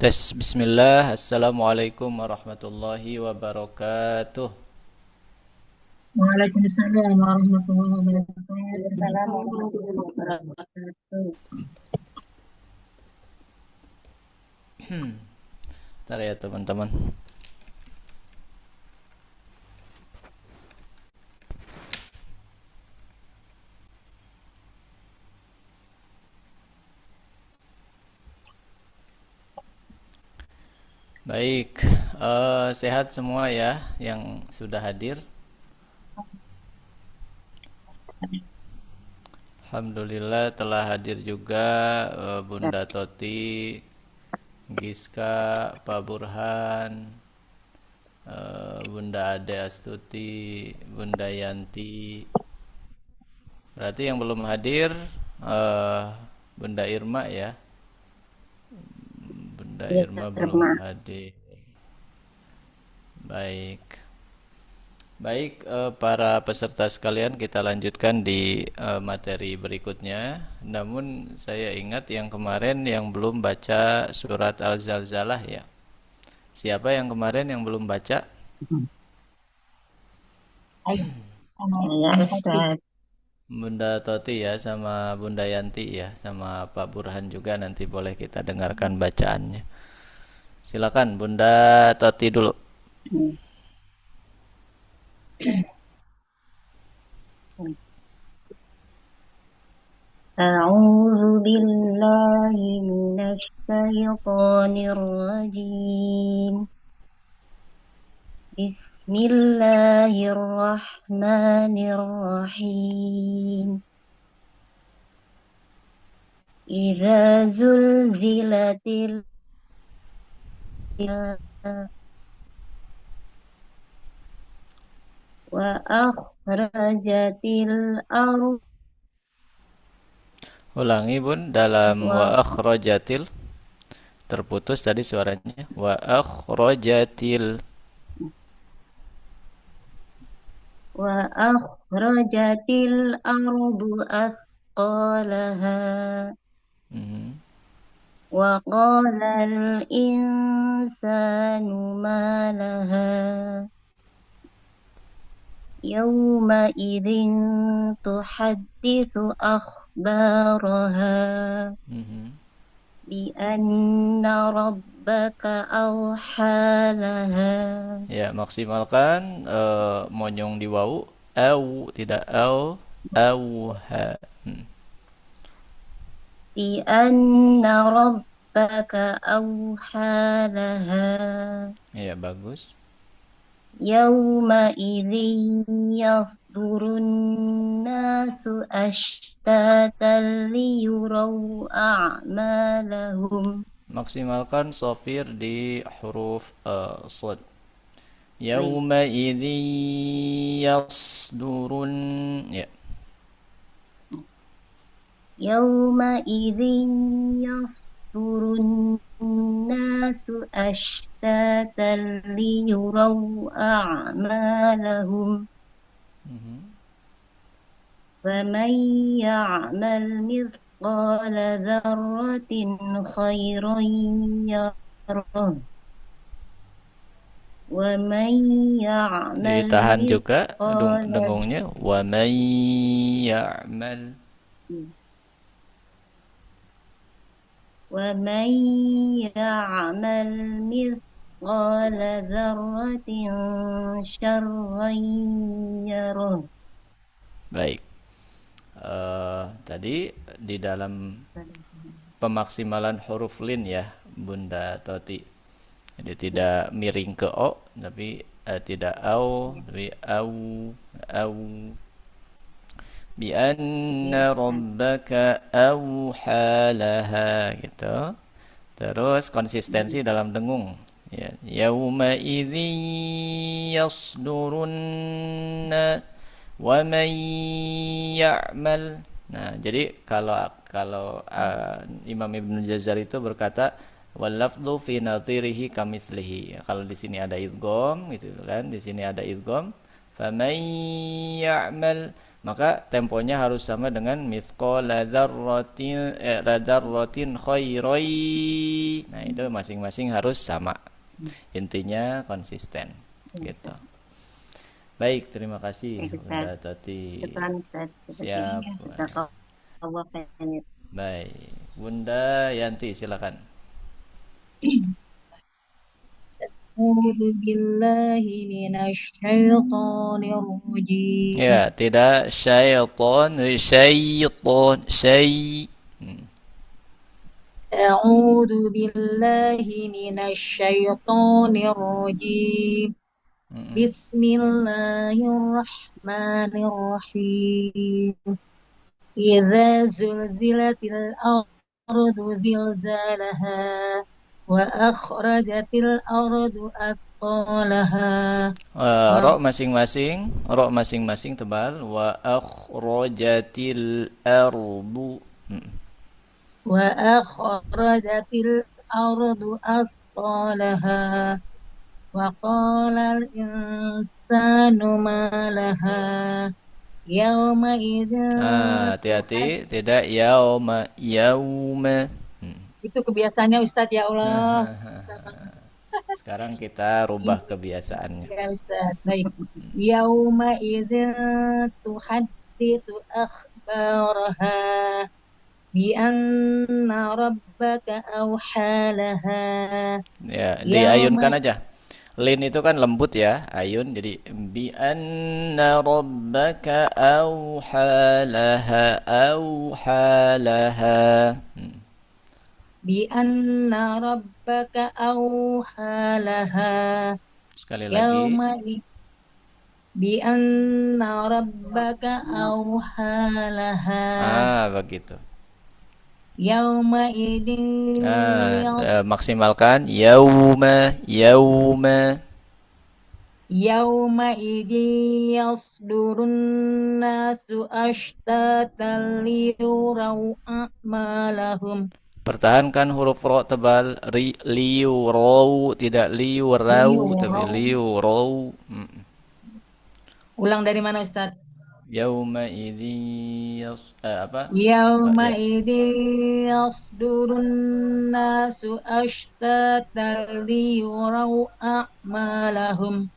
Tes bismillah. Assalamualaikum warahmatullahi wabarakatuh. Waalaikumsalam warahmatullahi wabarakatuh. Ntar ya teman-teman. Baik, sehat semua ya yang sudah hadir. Alhamdulillah telah hadir juga Bunda Toti, Giska, Pak Burhan, Bunda Ade Astuti, Bunda Yanti. Berarti yang belum hadir eh, Bunda Irma ya. Bunda Ya, Irma belum Irma. hadir. Baik. Baik, para peserta sekalian, kita lanjutkan di materi berikutnya. Namun saya ingat yang kemarin yang belum baca surat Al-Zalzalah ya. Siapa yang kemarin yang belum baca? Ya, Ustaz. Bunda Toti ya, sama Bunda Yanti ya, sama Pak Burhan juga, nanti boleh kita dengarkan bacaannya. Silakan Bunda Toti dulu. أعوذ بالله من الشيطان الرجيم. بسم الله الرحمن الرحيم. إذا زلزلت وأخرجت الأرض Ulangi Bun, dalam wa akhrajatil, terputus tadi suaranya. Wa akhrajatil. وأخرجت الأرض أثقالها Mhm. وقال الإنسان ما لها يومئذ تحدث أخبارها Mhm. بأن ربك أوحى لها Ya, maksimalkan monyong di wau. Au, tidak au. Auha. بأن ربك أوحى لها Ya, bagus. يومئذ يصدر الناس أشتاتا ليروا أعمالهم Maksimalkan sofir di huruf sod. Yauma idzi yasdurun. Ya. يومئذ يصدر الناس أشتاتا ليروا أعمالهم Mhm. فمن يعمل مثقال ذرة خيرا يره ومن يعمل Ditahan juga مثقال dengungnya. Wa may ya'mal. ومن يعمل مثقال ذرة شرا يره. Baik. Tadi di dalam pemaksimalan huruf lin ya, Bunda Toti. Jadi tidak miring ke o, tapi tidak au, tapi au. Bi anna rabbaka auha laha gitu. Terus konsistensi dalam dengung. Ya, yauma idzi yasdurun wa man ya'mal. Nah, jadi kalau Imam Ibnu Jazari itu berkata wal lafdhu fi nadhirihi kamislihi. Ya, kalau di sini ada idgham gitu kan, di sini ada idgham, Faman ya'mal, maka temponya harus sama dengan mithqala dzarratin khairai. Nah, itu masing-masing harus sama. Intinya konsisten gitu. Baik, terima kasih Oke, Ustaz. Bunda Tati. Syukran, Ustaz. Siap. Sepertinya jazakallah khair. Baik, Bunda Yanti silakan. أعوذ بالله من الشيطان الرجيم. Ya, tidak syaiton, syaiton, syai. أعوذ بالله من الشيطان الرجيم. بسم الله الرحمن الرحيم. إذا زلزلت الأرض زلزالها وأخرجت الأرض أثقالها Ro masing-masing tebal. Wa akhrajatil ardu. وأخرجت الأرض أثقالها وقال الإنسان ما لها يومئذ Hati-hati, tidak yauma. Itu kebiasaannya Ustadz, ya Allah. Sekarang kita rubah kebiasaannya. Ya Ustadz, baik. Yauma idzin tuhadditsu akhbaraha bi anna rabbaka awhalaha. Ya, Yauma diayunkan aja. Lin itu kan lembut ya, ayun. Jadi bi anna rabbaka awhalaha awhalaha. bi anna rabbaka awhalaha. Sekali Yauma lagi. bi anna rabbaka awhalaha. Begitu. Yauma idin Maksimalkan yauma. Yauma idin yasdurun nasu ashtatan liyuraw a'malahum. Pertahankan huruf ro tebal. Liu row, tidak liu raw, tapi Liyuraw. liu row. Ulang dari mana Ustaz? Yauma idin apa? Yauma Ya. idin yasdurun nasu ashtatan liyuraw a'malahum.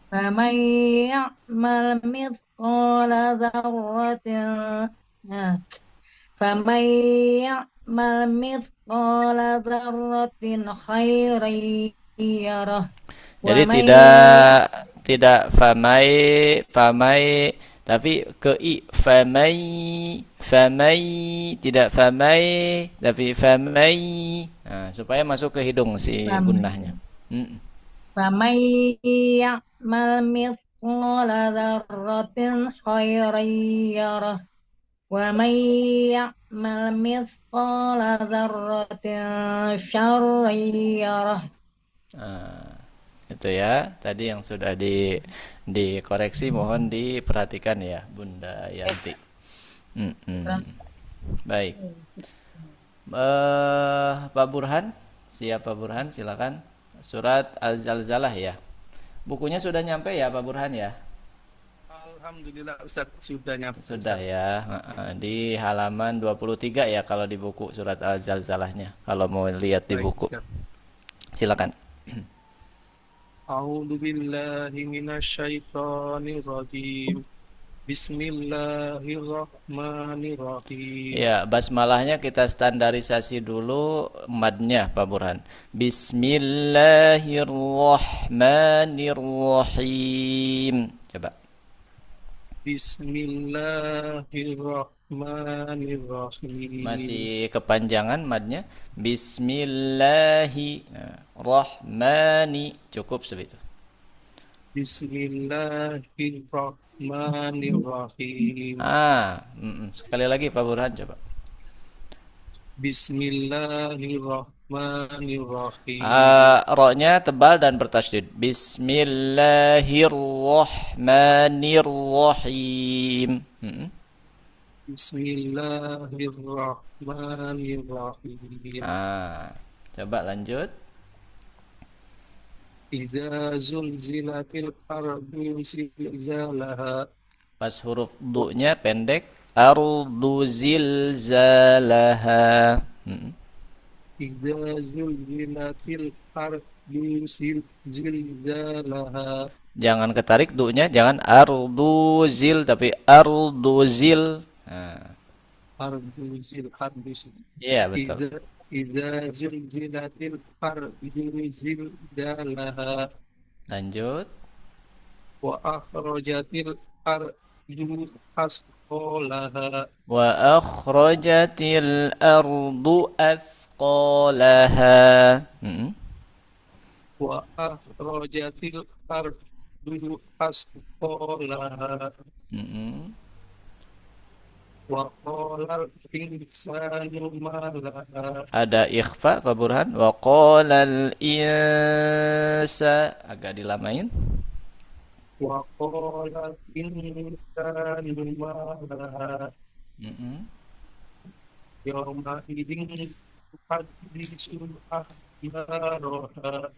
Faman ya'mal mithqala dzarratin faman ya'mal mithqala dzarratin khairan yarah. Jadi tidak famai tapi ke i famai tidak famai tapi famai. Nah, supaya masuk ke hidung si gunnahnya. Faman ya'mal mithqala dzarratin khairan yarah. Wa man ya'mal mithqala dzarratin syarran yarah. Itu ya, tadi yang sudah dikoreksi mohon diperhatikan ya, Bunda Yanti. Baik. Pak Burhan, siap Pak Burhan, silakan. Surat Al-Zalzalah ya. Bukunya sudah nyampe ya Pak Burhan ya? Alhamdulillah Ustaz, sudah nyampe. Sudah ya. Di halaman 23 ya kalau di buku surat Al-Zalzalahnya. Kalau mau lihat di buku. Silakan. A'udzu billahi minasyaitonir rajim. Bismillahirrahmanirrahim. Ya, basmalahnya kita standarisasi dulu madnya Pak Burhan. Bismillahirrahmanirrahim. Coba. Bismillahirrahmanirrahim. Masih kepanjangan madnya. Bismillahirrahmani. Cukup segitu. Bismillahirrahmanirrahim. Sekali lagi Pak Burhan coba. Bismillahirrahmanirrahim. Ro-nya tebal dan bertasydid. Bismillahirrahmanirrahim. Bismillahirrahmanirrahim. Coba lanjut. إذا زلزلت الأرض زلزالها Pas huruf du-nya pendek. Ardu zilzalaha. إذا زلزلت الأرض زلزالها Jangan ketarik du-nya, jangan ardu zil tapi ardu zil. Nah, أرض أرض iya betul. إذا زلزلت الأرض زلزالها Lanjut. وأخرجت الأرض أثقالها Wa akhrajatil ardu asqalaha. وأخرجت الأرض أثقالها وقال الإنسان ما لها Ada ikhfa Pak Burhan. Wa qalal insa, agak dilamain. وقال الإنسان ما لها يومئذ تحدث أخبارها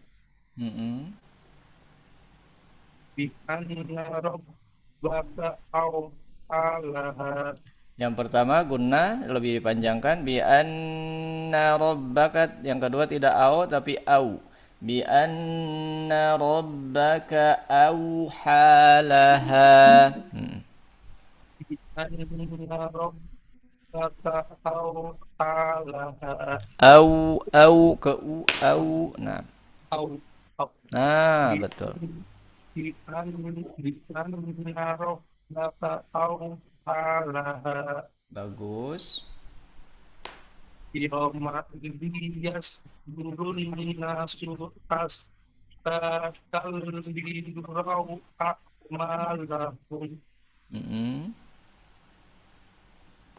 بأن ربك أوحى لها. Yang pertama guna lebih dipanjangkan bi anna rabbaka, yang kedua tidak au tapi au. Bi anna rabbaka auhalaha. بأن ربك أوحى لها Au ke u au. Nah. أو Nah, betul. بأن ربك أوحى لها Bagus. يومئذ يصدر الناس أشتاتا ليروا أعمالهم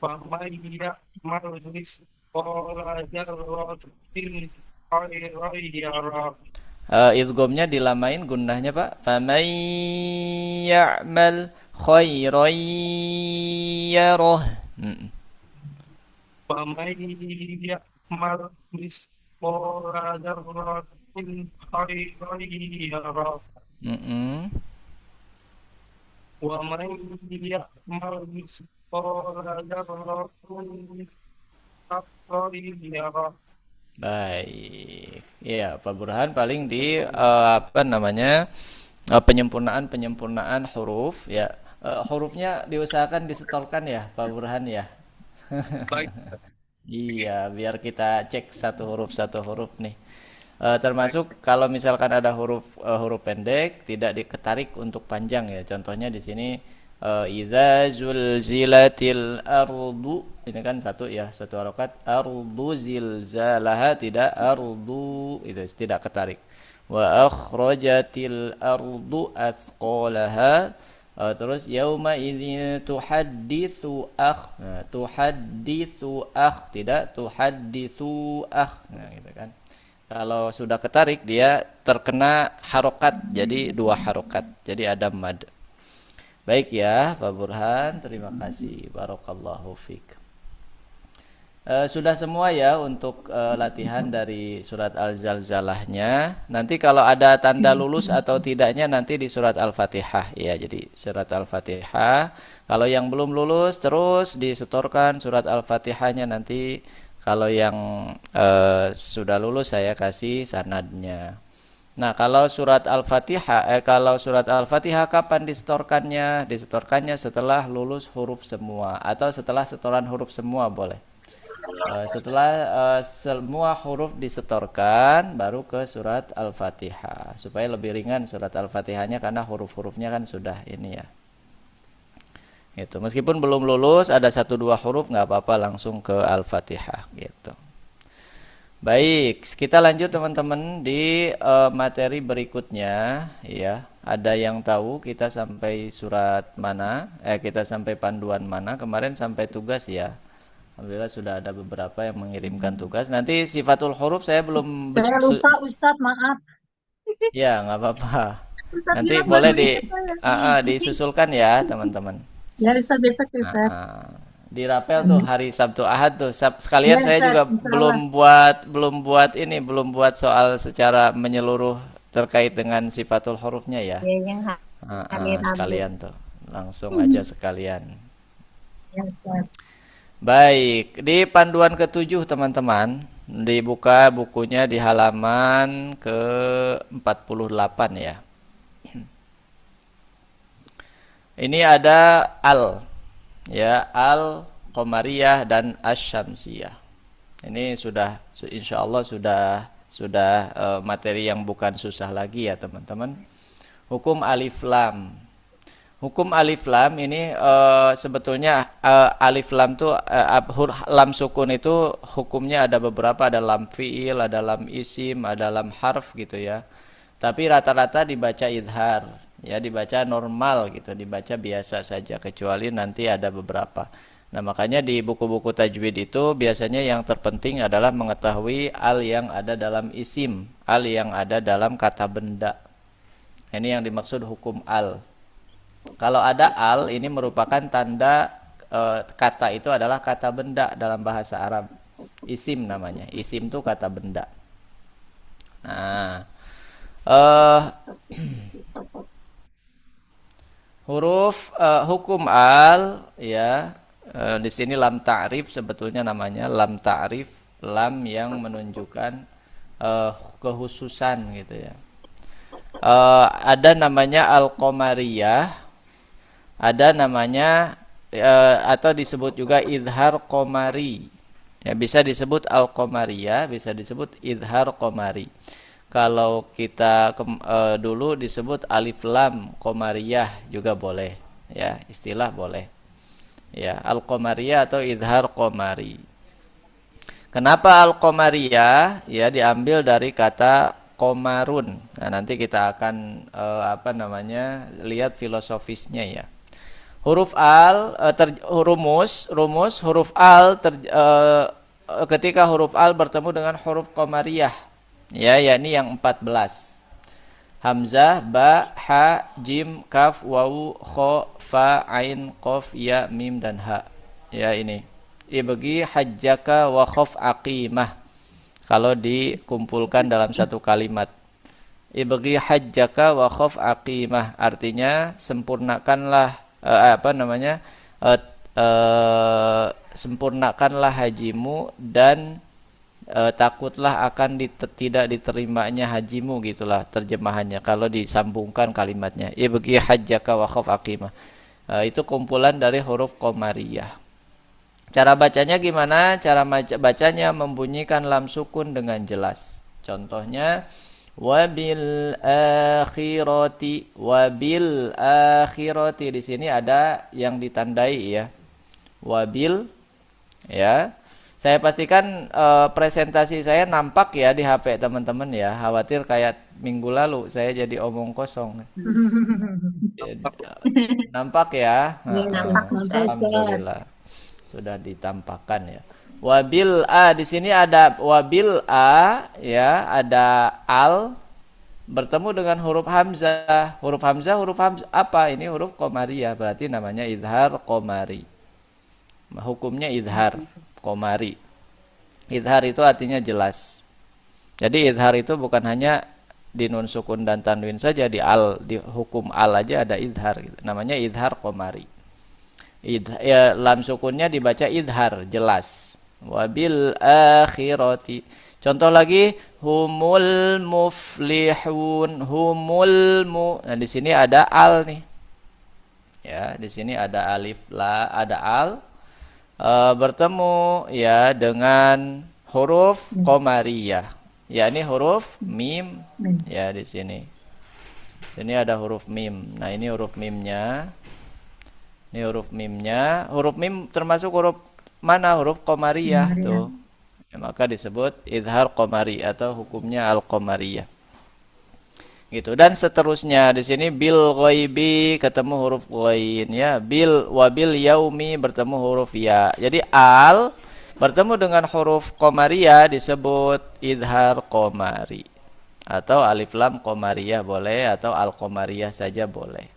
فمن يعمل مثقال ذرة خيرا يره. Idghamnya dilamain gunnahnya Pak. Faman ya'mal khairan yarah. فمن يعمل مثقال ذرة خيرا يره ومن يعمل مثقال ذرة شرا يره. Baik. Ya, Pak Burhan paling di penyempurnaan huruf ya. Hurufnya diusahakan disetorkan ya, Pak Burhan ya. Baik. Iya, biar kita cek satu huruf nih. Termasuk kalau misalkan ada huruf pendek tidak diketarik untuk panjang ya. Contohnya di sini idza zulzilatil ardu, ini kan satu ya, satu harokat. Ardu zilzalaha, tidak ardu, itu tidak ketarik. Wa akhrajatil ardu asqalaha. Terus yauma idzin tuhadditsu nah, tuhadditsu tidak tuhadditsu nah gitu kan. Kalau sudah ketarik dia terkena harokat, jadi dua harokat, jadi ada mad. Baik ya Pak Burhan, terima kasih, barakallahu fiik. Sudah semua ya untuk latihan dari surat Al-Zalzalahnya. Nanti kalau ada tanda lulus atau tidaknya nanti di surat Al-Fatihah ya. Jadi surat Al-Fatihah, kalau yang belum lulus terus disetorkan surat Al-Fatihahnya nanti. Kalau yang sudah lulus saya kasih sanadnya. Nah, kalau surat Al-Fatihah kapan disetorkannya? Disetorkannya setelah lulus huruf semua atau setelah setoran huruf semua boleh. Setelah semua huruf disetorkan baru ke surat Al-Fatihah supaya lebih ringan surat Al-Fatihahnya karena huruf-hurufnya kan sudah ini ya. Gitu. Meskipun belum lulus ada 1-2 huruf nggak apa-apa langsung ke Al-Fatihah gitu. Baik, kita lanjut teman-teman di materi berikutnya ya. Ada yang tahu kita sampai surat mana? Kita sampai panduan mana? Kemarin sampai tugas ya. Alhamdulillah sudah ada beberapa yang mengirimkan tugas. Nanti sifatul huruf saya belum Saya lupa Ustadz, maaf. Ya, nggak apa-apa. Ustadz Nanti bilang boleh bantuin saya. disusulkan ya, teman-teman. Ya Ustadz besok ya Ustadz. Di rapel tuh hari Sabtu Ahad tuh. Sekalian Ya saya Ustadz, juga insya Allah. belum buat soal secara menyeluruh terkait dengan sifatul hurufnya ya. Ya, yang hari Rabu. Sekalian tuh. Langsung aja sekalian. Ya, Ustaz. Baik, di panduan ketujuh teman-teman, dibuka bukunya di halaman ke-48 ya. Ini ada al, ya, al qamariyah dan asyamsiyah. Ini sudah insya Allah sudah materi yang bukan susah lagi ya teman-teman. Hukum alif lam. Hukum alif lam ini sebetulnya alif lam tuh lam sukun itu hukumnya ada beberapa, ada lam fiil, ada lam isim, ada lam harf gitu ya. Tapi rata-rata dibaca idhar, ya dibaca normal gitu, dibaca biasa saja kecuali nanti ada beberapa. Nah, makanya di buku-buku tajwid itu biasanya yang terpenting adalah mengetahui al yang ada dalam isim, al yang ada dalam kata benda. Ini yang dimaksud hukum al. Kalau ada al, ini merupakan tanda kata itu adalah kata benda dalam bahasa Arab. Isim namanya. Isim itu kata benda. Nah, huruf hukum al ya, di sini lam ta'rif sebetulnya namanya lam ta'rif, lam yang menunjukkan kekhususan gitu ya. Ada namanya al-qamariyah, ada namanya atau disebut juga izhar qamari. Ya, bisa disebut al-qamariyah, bisa disebut izhar qamari. Kalau kita dulu disebut alif lam qamariyah juga boleh, ya, istilah boleh. Ya, al-qamariyah atau izhar qamari. Kenapa al-qamariyah? Ya, diambil dari kata qamarun. Nah, nanti kita akan lihat filosofisnya ya. Huruf al rumus huruf al ketika huruf al bertemu dengan huruf qamariyah, ya, yakni yang 14. Hamzah, ba, ha, jim, kaf, wawu, kha, fa, ain, qaf, ya, mim dan ha. Ya, ini. Ibghi hajjaka wa khaf aqimah. Kalau dikumpulkan dalam satu kalimat. Ibghi hajjaka wa khaf aqimah, artinya sempurnakanlah sempurnakanlah hajimu dan takutlah akan tidak diterimanya hajimu, gitulah terjemahannya kalau disambungkan kalimatnya. Ibghi hajjaka wa khaf aqimah. Itu kumpulan dari huruf qamariyah. Cara bacanya gimana? Cara bacanya membunyikan lam sukun dengan jelas. Contohnya wabil akhirati, di sini ada yang ditandai ya. Wabil, ya. Saya pastikan presentasi saya nampak ya di HP teman-teman ya. Khawatir kayak minggu lalu saya jadi omong kosong. Nampak ya? Alhamdulillah. Sudah ditampakkan ya. Wabil a, di sini ada wabil a ya, ada al bertemu dengan huruf hamzah. Huruf hamzah apa? Ini huruf qamariyah, berarti namanya izhar qamari. Hukumnya izhar qamari. Izhar itu artinya jelas. Jadi izhar itu bukan hanya di nun sukun dan tanwin saja, di hukum al aja ada izhar gitu. Namanya izhar qamari. Ya, lam sukunnya dibaca izhar, jelas. Wabil akhirati. Contoh lagi, humul muflihun, Nah, di sini ada al nih. Ya, di sini ada alif la, ada al bertemu ya dengan huruf qamariyah. Ya, ini huruf mim. Ya, di sini. Ini ada huruf mim. Nah, ini huruf mimnya. Ini huruf mimnya. Huruf mim termasuk huruf mana? Huruf qamariyah tuh. Ya, maka disebut izhar qamari atau hukumnya al-qamariyah. Gitu, dan seterusnya. Di sini bil ghaibi ketemu huruf ghain ya. Wabil yaumi bertemu huruf ya. Jadi al bertemu dengan huruf qamariyah disebut izhar qamari. Atau alif lam qamariyah boleh, atau al-qamariyah saja boleh.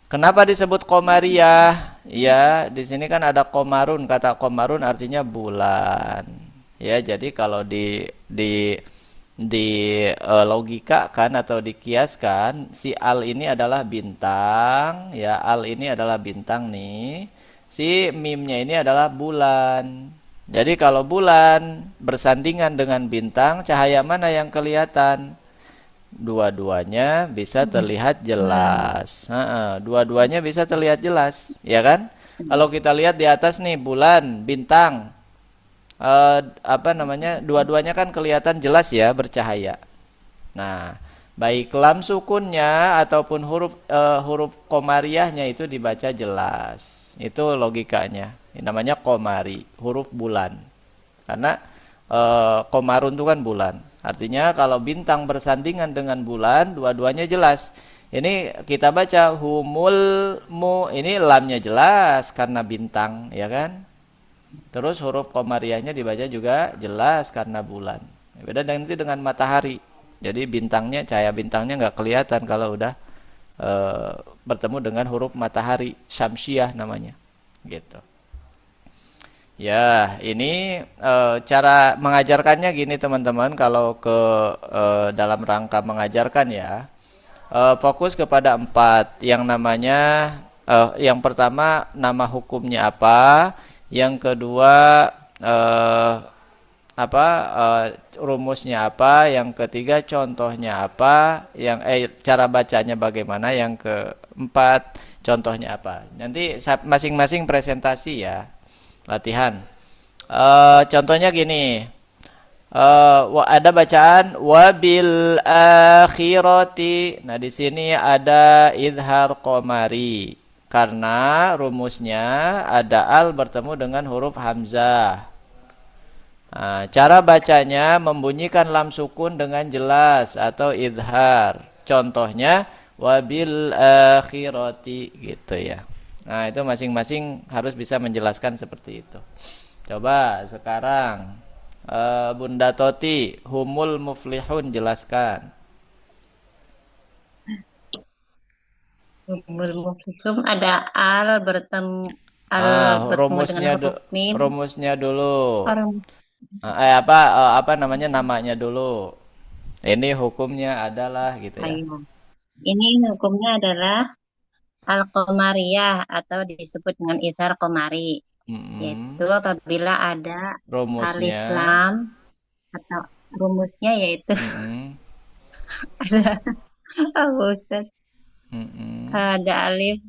Kenapa disebut qamariyah? Ya, di sini kan ada qamarun. Kata qamarun artinya bulan. Ya, jadi kalau logika kan atau dikiaskan si al ini adalah bintang ya, al ini adalah bintang nih, si mimnya ini adalah bulan. Jadi kalau bulan bersandingan dengan bintang, cahaya mana yang kelihatan? Dua-duanya bisa terlihat Nah, jelas. Heeh, dua-duanya bisa terlihat jelas, ya kan? Kalau kita lihat di atas nih bulan, bintang, apa namanya? Dua-duanya kan kelihatan jelas ya, bercahaya. Nah, baik lam sukunnya ataupun huruf komariahnya itu dibaca jelas. Itu logikanya. Ini namanya komari, huruf bulan. Karena komarun itu kan bulan. Artinya kalau bintang bersandingan dengan bulan, dua-duanya jelas. Ini kita baca humul mu, ini lamnya jelas karena bintang, ya kan? Terus huruf komariahnya dibaca juga jelas karena bulan. Beda nanti dengan matahari. Jadi bintangnya, cahaya bintangnya nggak kelihatan kalau udah bertemu dengan huruf matahari, syamsiah namanya. Gitu. Ya, ini cara mengajarkannya gini teman-teman, kalau ke dalam rangka mengajarkan ya, fokus kepada empat. Yang namanya, yang pertama nama hukumnya apa, yang kedua eh, apa rumusnya apa, yang ketiga contohnya apa, yang cara bacanya bagaimana, yang keempat contohnya apa. Nanti masing-masing presentasi ya, latihan. Contohnya gini, ada bacaan wabil akhirati. Nah, di sini ada idhar komari karena rumusnya ada al bertemu dengan huruf hamzah. Nah, cara bacanya membunyikan lam sukun dengan jelas atau idhar. Contohnya wabil akhirati gitu ya. Nah, itu masing-masing harus bisa menjelaskan seperti itu. Coba sekarang Bunda Toti, humul muflihun jelaskan. bermukim ada al bertemu dengan Rumusnya huruf mim. rumusnya dulu. Orang Apa namanya, namanya dulu. Ini hukumnya adalah gitu ya. ayo. Ini hukumnya adalah al-qamariyah atau disebut dengan idhar qamari, Mm-mm. yaitu apabila ada alif Rumusnya. lam atau rumusnya yaitu Mm-mm. ada apa Ustaz? Mm-mm. Ada alif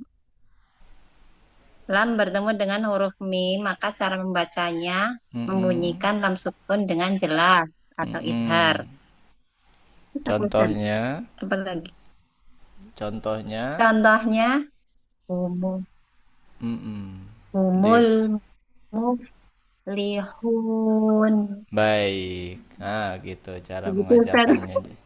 lam bertemu dengan huruf mim, maka cara membacanya Mm-mm. membunyikan lam sukun dengan jelas atau idhar. Mm-mm. Apa Ustaz? Contohnya, Apa lagi? contohnya, Contohnya umum mm-mm. Di umul muflihun. baik. Nah, gitu cara Begitu Ustaz. mengajarkannya.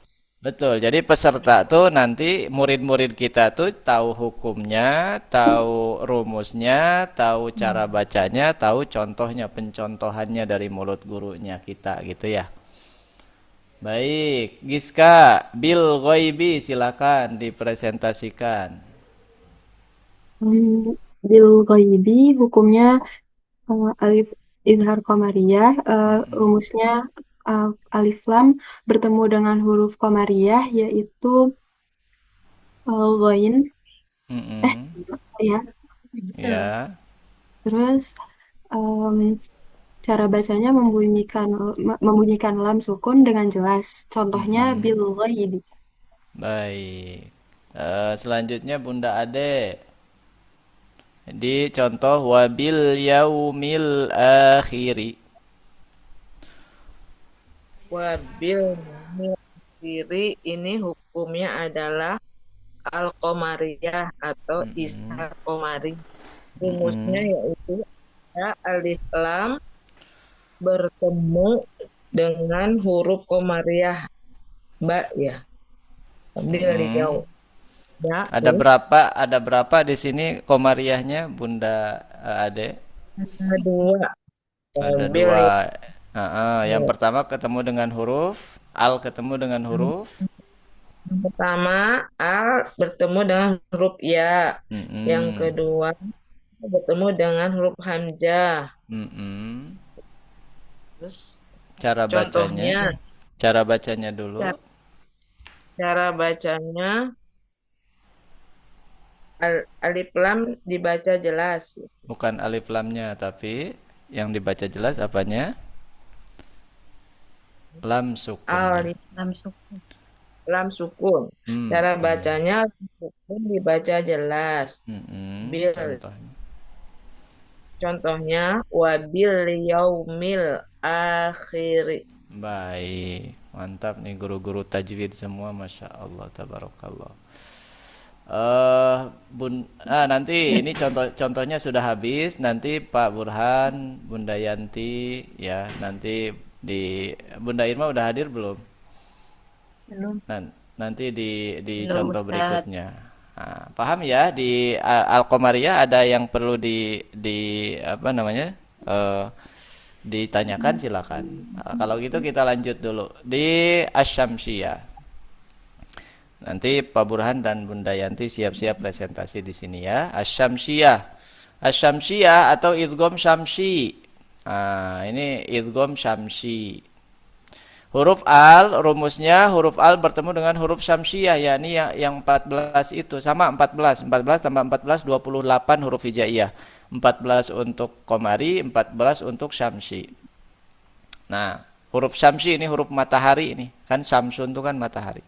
Betul. Jadi peserta tuh nanti murid-murid kita tuh tahu hukumnya, tahu rumusnya, tahu cara bacanya, tahu contohnya, pencontohannya dari mulut gurunya kita gitu ya. Baik, Giska, Bil Ghaibi silakan dipresentasikan. Hmm, Bil ghaibi hukumnya alif izhar qamariyah, rumusnya uh, alif lam bertemu dengan huruf qamariyah yaitu ghain, Mm-mm. ya. Ya. Terus em, cara bacanya membunyikan lam sukun dengan jelas. Contohnya Mm-mm. bil ghaibi. Baik. Selanjutnya Bunda Ade. Di contoh wabil yaumil akhiri. Wabil kiri ini hukumnya adalah al-qamariyah atau Mm-mm. ishar qamari. Rumusnya Mm-mm. yaitu ada alif lam bertemu dengan huruf qamariyah ba ya. Ambil Mm-mm. jauh. Ya, Ada berapa? Ada berapa di sini komariahnya, Bunda Ade? ada dua. Ada Ambil dua. ya. Yang pertama ketemu dengan huruf, al ketemu dengan huruf. Yang pertama al bertemu dengan huruf ya. Yang Mm-mm. kedua bertemu dengan huruf hamzah. Mm-mm. Terus Cara bacanya, contohnya Cara bacanya dulu. Cara bacanya alif lam dibaca jelas. Bukan alif lamnya, tapi yang dibaca jelas apanya? Lam sukunnya. Alif Lam sukun. lam sukun. Cara bacanya lam sukun dibaca jelas. Bil. Contohnya. Contohnya wabil yaumil akhiri. Baik, mantap nih guru-guru tajwid semua, masya Allah, tabarakallah. Nanti ini contohnya sudah habis. Nanti Pak Burhan, Bunda Yanti, ya nanti di Bunda Irma udah hadir belum? Belum. Nanti di Belum, contoh Ustaz. berikutnya. Nah, paham ya, di Al-Qamariyah ada yang perlu di apa namanya? Ditanyakan silakan. Nah, kalau gitu kita lanjut dulu di Asy-Syamsiyah. Nanti Pak Burhan dan Bunda Yanti siap-siap presentasi di sini ya. Asy-Syamsiyah. Asy-Syamsiyah atau idgham syamsi. Nah, ini idgham syamsi. Huruf al, rumusnya huruf al bertemu dengan huruf syamsiyah, yakni yang 14 itu sama 14 tambah 14 28 huruf hijaiyah. 14 untuk komari, 14 untuk syamsi. Nah, huruf syamsi ini huruf matahari ini. Kan syamsun itu kan matahari.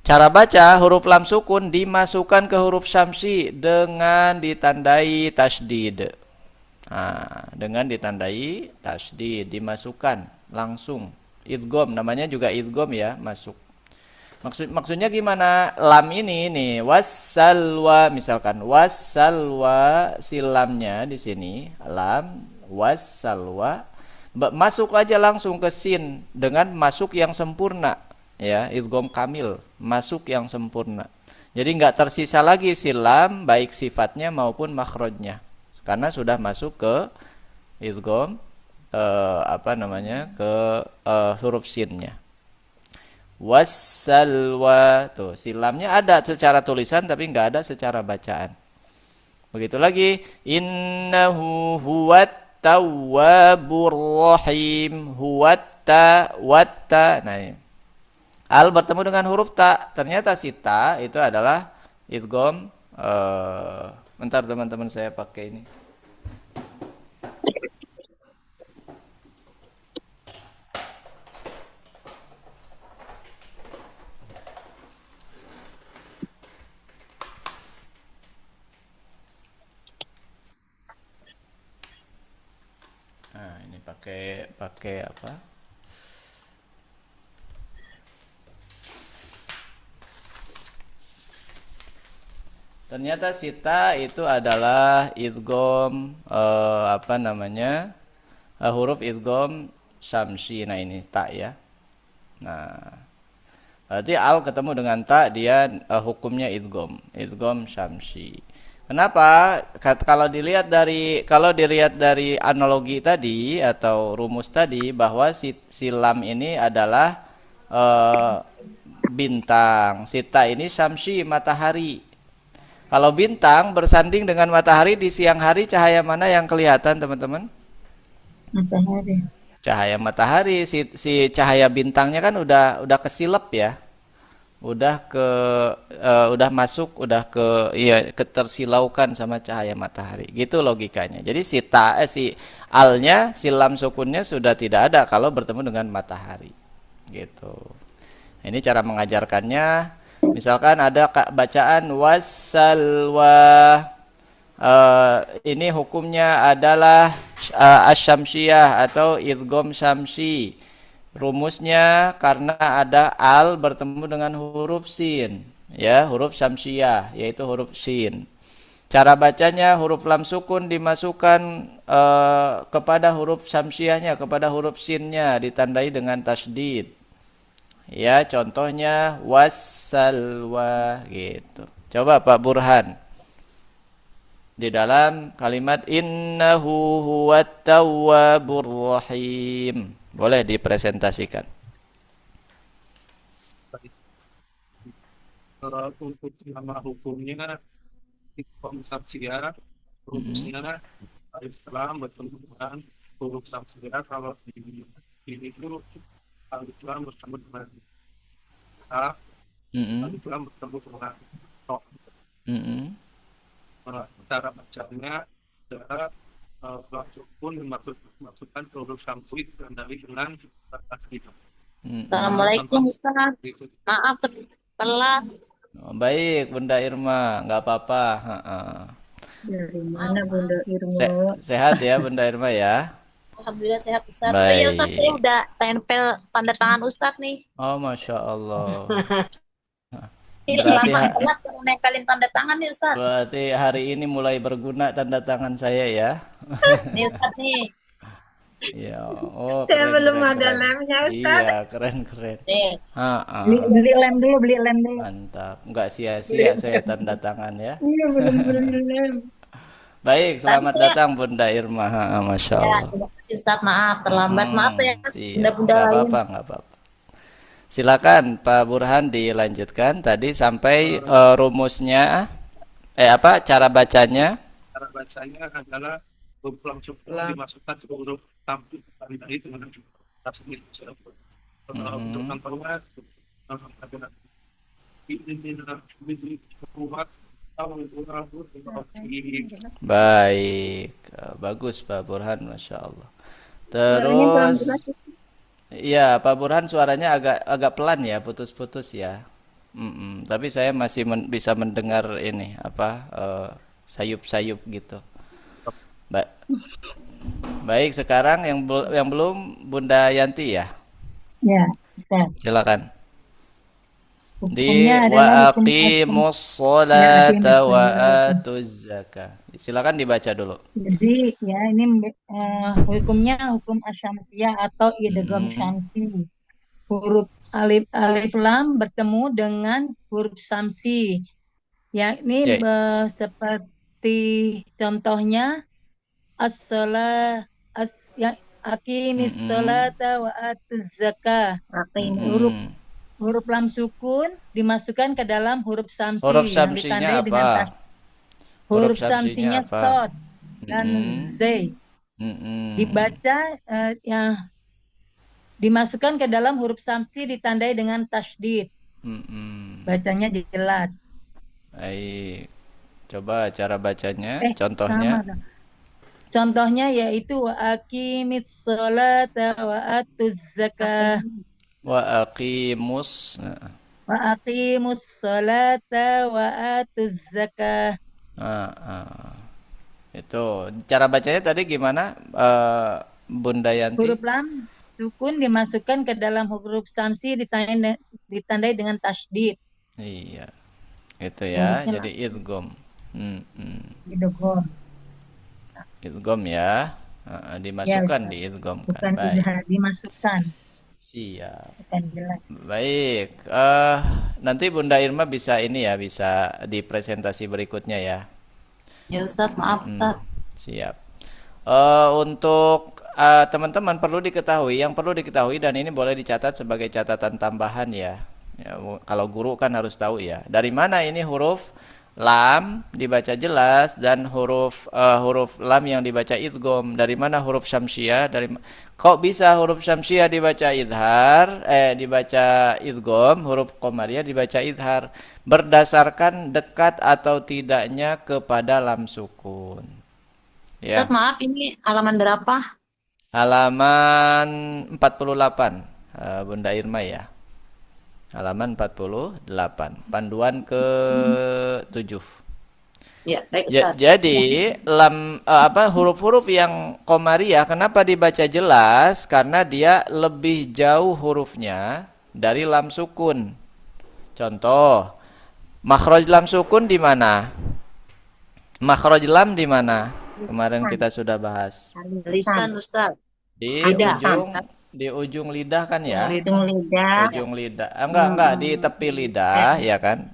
Cara baca huruf lam sukun dimasukkan ke huruf syamsi dengan ditandai tasdid. Nah, dengan ditandai tasdid dimasukkan langsung. Idgham namanya juga idgham ya, masuk. Maksudnya gimana? Lam ini nih wassalwa misalkan wassalwa silamnya di sini lam wassalwa masuk aja langsung ke sin dengan masuk yang sempurna ya, idgham kamil, masuk yang sempurna. Jadi nggak tersisa lagi silam baik sifatnya maupun makhrajnya karena sudah masuk ke idgham ke huruf sinnya. Wassalwa tuh silamnya ada secara tulisan tapi nggak ada secara bacaan. Begitu lagi innahu huwat tawwabur rahim watta. Nah, ini. Al bertemu dengan huruf ta. Ternyata si ta itu adalah idgham bentar teman-teman saya pakai ini. Nah, ini pakai apa? Ternyata sita itu adalah idgham huruf idgham syamsi. Nah, ini ta ya. Nah, berarti al ketemu dengan ta dia hukumnya idgham syamsi. Kenapa? Kalau dilihat dari analogi tadi atau rumus tadi bahwa silam ini adalah bintang, sita ini syamsi matahari. Kalau bintang bersanding dengan matahari di siang hari, cahaya mana yang kelihatan teman-teman? Matahari. Cahaya matahari, si cahaya bintangnya kan udah kesilep ya. Udah ketersilaukan sama cahaya matahari. Gitu logikanya. Jadi si alnya, si lam sukunnya sudah tidak ada kalau bertemu dengan matahari. Gitu. Ini cara mengajarkannya. Misalkan ada bacaan wassalwa. Ini hukumnya adalah asy-syamsiyah atau idgham syamsi. Rumusnya karena ada al bertemu dengan huruf sin, ya, huruf syamsiyah yaitu huruf sin. Cara bacanya huruf lam sukun dimasukkan kepada huruf syamsiyahnya, kepada huruf sinnya ditandai dengan tasdid. Ya, contohnya wassalwa gitu. Coba Pak Burhan. Di dalam kalimat innahu huwat tawwabur rahim. Boleh dipresentasikan. Untuk nama hukumnya idgham syamsiyah, rumusnya alif lam bertemu dengan huruf syamsiyah. Kalau di itu alif lam bertemu dengan ta, Mm-mm. alif lam bertemu dengan to. Mm-mm. Cara bacanya adalah lam sukun dimaksudkan ke huruf samsui ditandai dengan tasdid. Mm-mm. Assalamualaikum Contoh Ustaz. berikut. Maaf telat. Oh, baik, Bunda Irma, nggak apa-apa. Ha-ha. Dari Maaf, mana Bunda maaf. Irma? Sehat ya, Bunda Irma ya. Alhamdulillah sehat Ustaz. Oh iya Ustaz, saya Baik. udah tempel tanda tangan Ustaz nih. Oh, Masya Allah. Ini Berarti lama telat karena nempelin tanda tangan nih Ustaz. berarti hari ini mulai berguna tanda tangan saya ya. Nih Ustaz nih. Ya, oh Saya keren belum keren ada keren. lemnya, Ustaz. Iya, keren keren. Nih. Ha-ha. Beli lem dulu, beli lem dulu. Mantap. Nggak sia-sia saya tanda tangan ya. Iya, belum beli lem. Baik, Tadi selamat saya datang Bunda Irma. Ha-ha, Masya ya, Allah. terima kasih Ustaz. Maaf terlambat. Maaf ya Siap. bunda-bunda Nggak lain. apa-apa, nggak apa-apa. Silakan Pak Burhan dilanjutkan tadi sampai rumusnya apa cara bacanya? Cara bacanya adalah huruf lam sukun Lam. dimasukkan ke huruf tampil ditandai dengan tasdid. Untuk contohnya adalah Baik, bagus Pak Burhan, Masya Allah. Suaranya kurang Terus, jelas. iya Pak Burhan suaranya agak agak pelan ya, putus-putus ya. Tapi saya masih bisa mendengar ini apa sayup-sayup gitu. Ba- Baik, sekarang yang belum Bunda Yanti ya, Ya, Ustaz. silakan. Di Hukumnya wa adalah hukum aqimus Ya, sholata aqimus wa salat. atuz zakah. Silakan dibaca dulu. Jadi ya ini hukumnya hukum asyamsiyah atau idgham Mm-mm. syamsi. Huruf alif lam bertemu dengan huruf samsi. Yakni Ya. seperti contohnya as-shalah yang aqimis Mm-mm. sholata wa atuz zakah. Huruf Mm-mm. huruf lam sukun dimasukkan ke dalam huruf samsi Huruf yang samsinya ditandai dengan apa? Huruf huruf samsinya samsinya apa? sod dan Mm-mm. zai. Mm-mm. Dibaca yang dimasukkan ke dalam huruf samsi ditandai dengan tasydid. Mm-mm. Bacanya jelas. Baik. Coba cara bacanya, Sama contohnya. dong. Contohnya yaitu wa aqimis sholata wa atuz zakah. Wa aqimus. Nah, Wa aqimus sholata wa atuz zakah. ah. Itu cara bacanya tadi gimana, Bunda Yanti? Huruf lam sukun dimasukkan ke dalam huruf samsi ditandai dengan tasydid. Iya, itu ya. Hurufnya Jadi idgham. idgham. Idgham ya. Ya, Dimasukkan Ustaz. di idgham kan. Bukan Baik. dimasukkan, Siap. bukan jelas. Baik. Nanti Bunda Irma bisa ini ya, bisa di presentasi berikutnya ya. Ya Ustaz, maaf Ustaz. Siap. Untuk teman-teman yang perlu diketahui dan ini boleh dicatat sebagai catatan tambahan ya. Kalau guru kan harus tahu ya. Dari mana ini huruf lam dibaca jelas dan huruf lam yang dibaca idgham? Dari mana huruf syamsiah? Kok bisa huruf syamsiah dibaca dibaca idgham, huruf qamariyah dibaca idhar? Berdasarkan dekat atau tidaknya kepada lam sukun. Ya. Ustaz, maaf ini halaman berapa? Halaman 48, Bunda Irma ya. Halaman 48, panduan ke-7. Ya, baik Ustaz. Jadi huruf-huruf yang qamariyah kenapa dibaca jelas? Karena dia lebih jauh hurufnya dari lam sukun. Contoh, makhraj lam sukun di mana? Makhraj lam di mana? Kemarin kita sudah bahas. Lisan Ustaz. Di ujung lidah kan ya? Ujung lidah. Ujung lidah. Enggak di tepi lidah ya kan?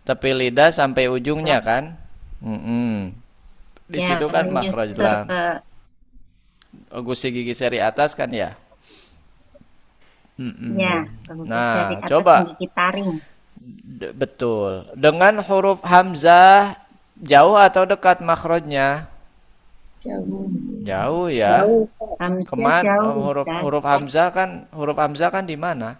Tepi lidah sampai ujungnya kan? Di Ya, situ kan makhraj menyusur lam. ke Gusi gigi seri atas kan ya? ya, Nah, di atas coba. gigi taring. Betul. Dengan huruf hamzah jauh atau dekat makhrajnya? Jauh. Jauh ya. Hamzah jauh, huruf Ustaz. huruf hamzah kan di mana?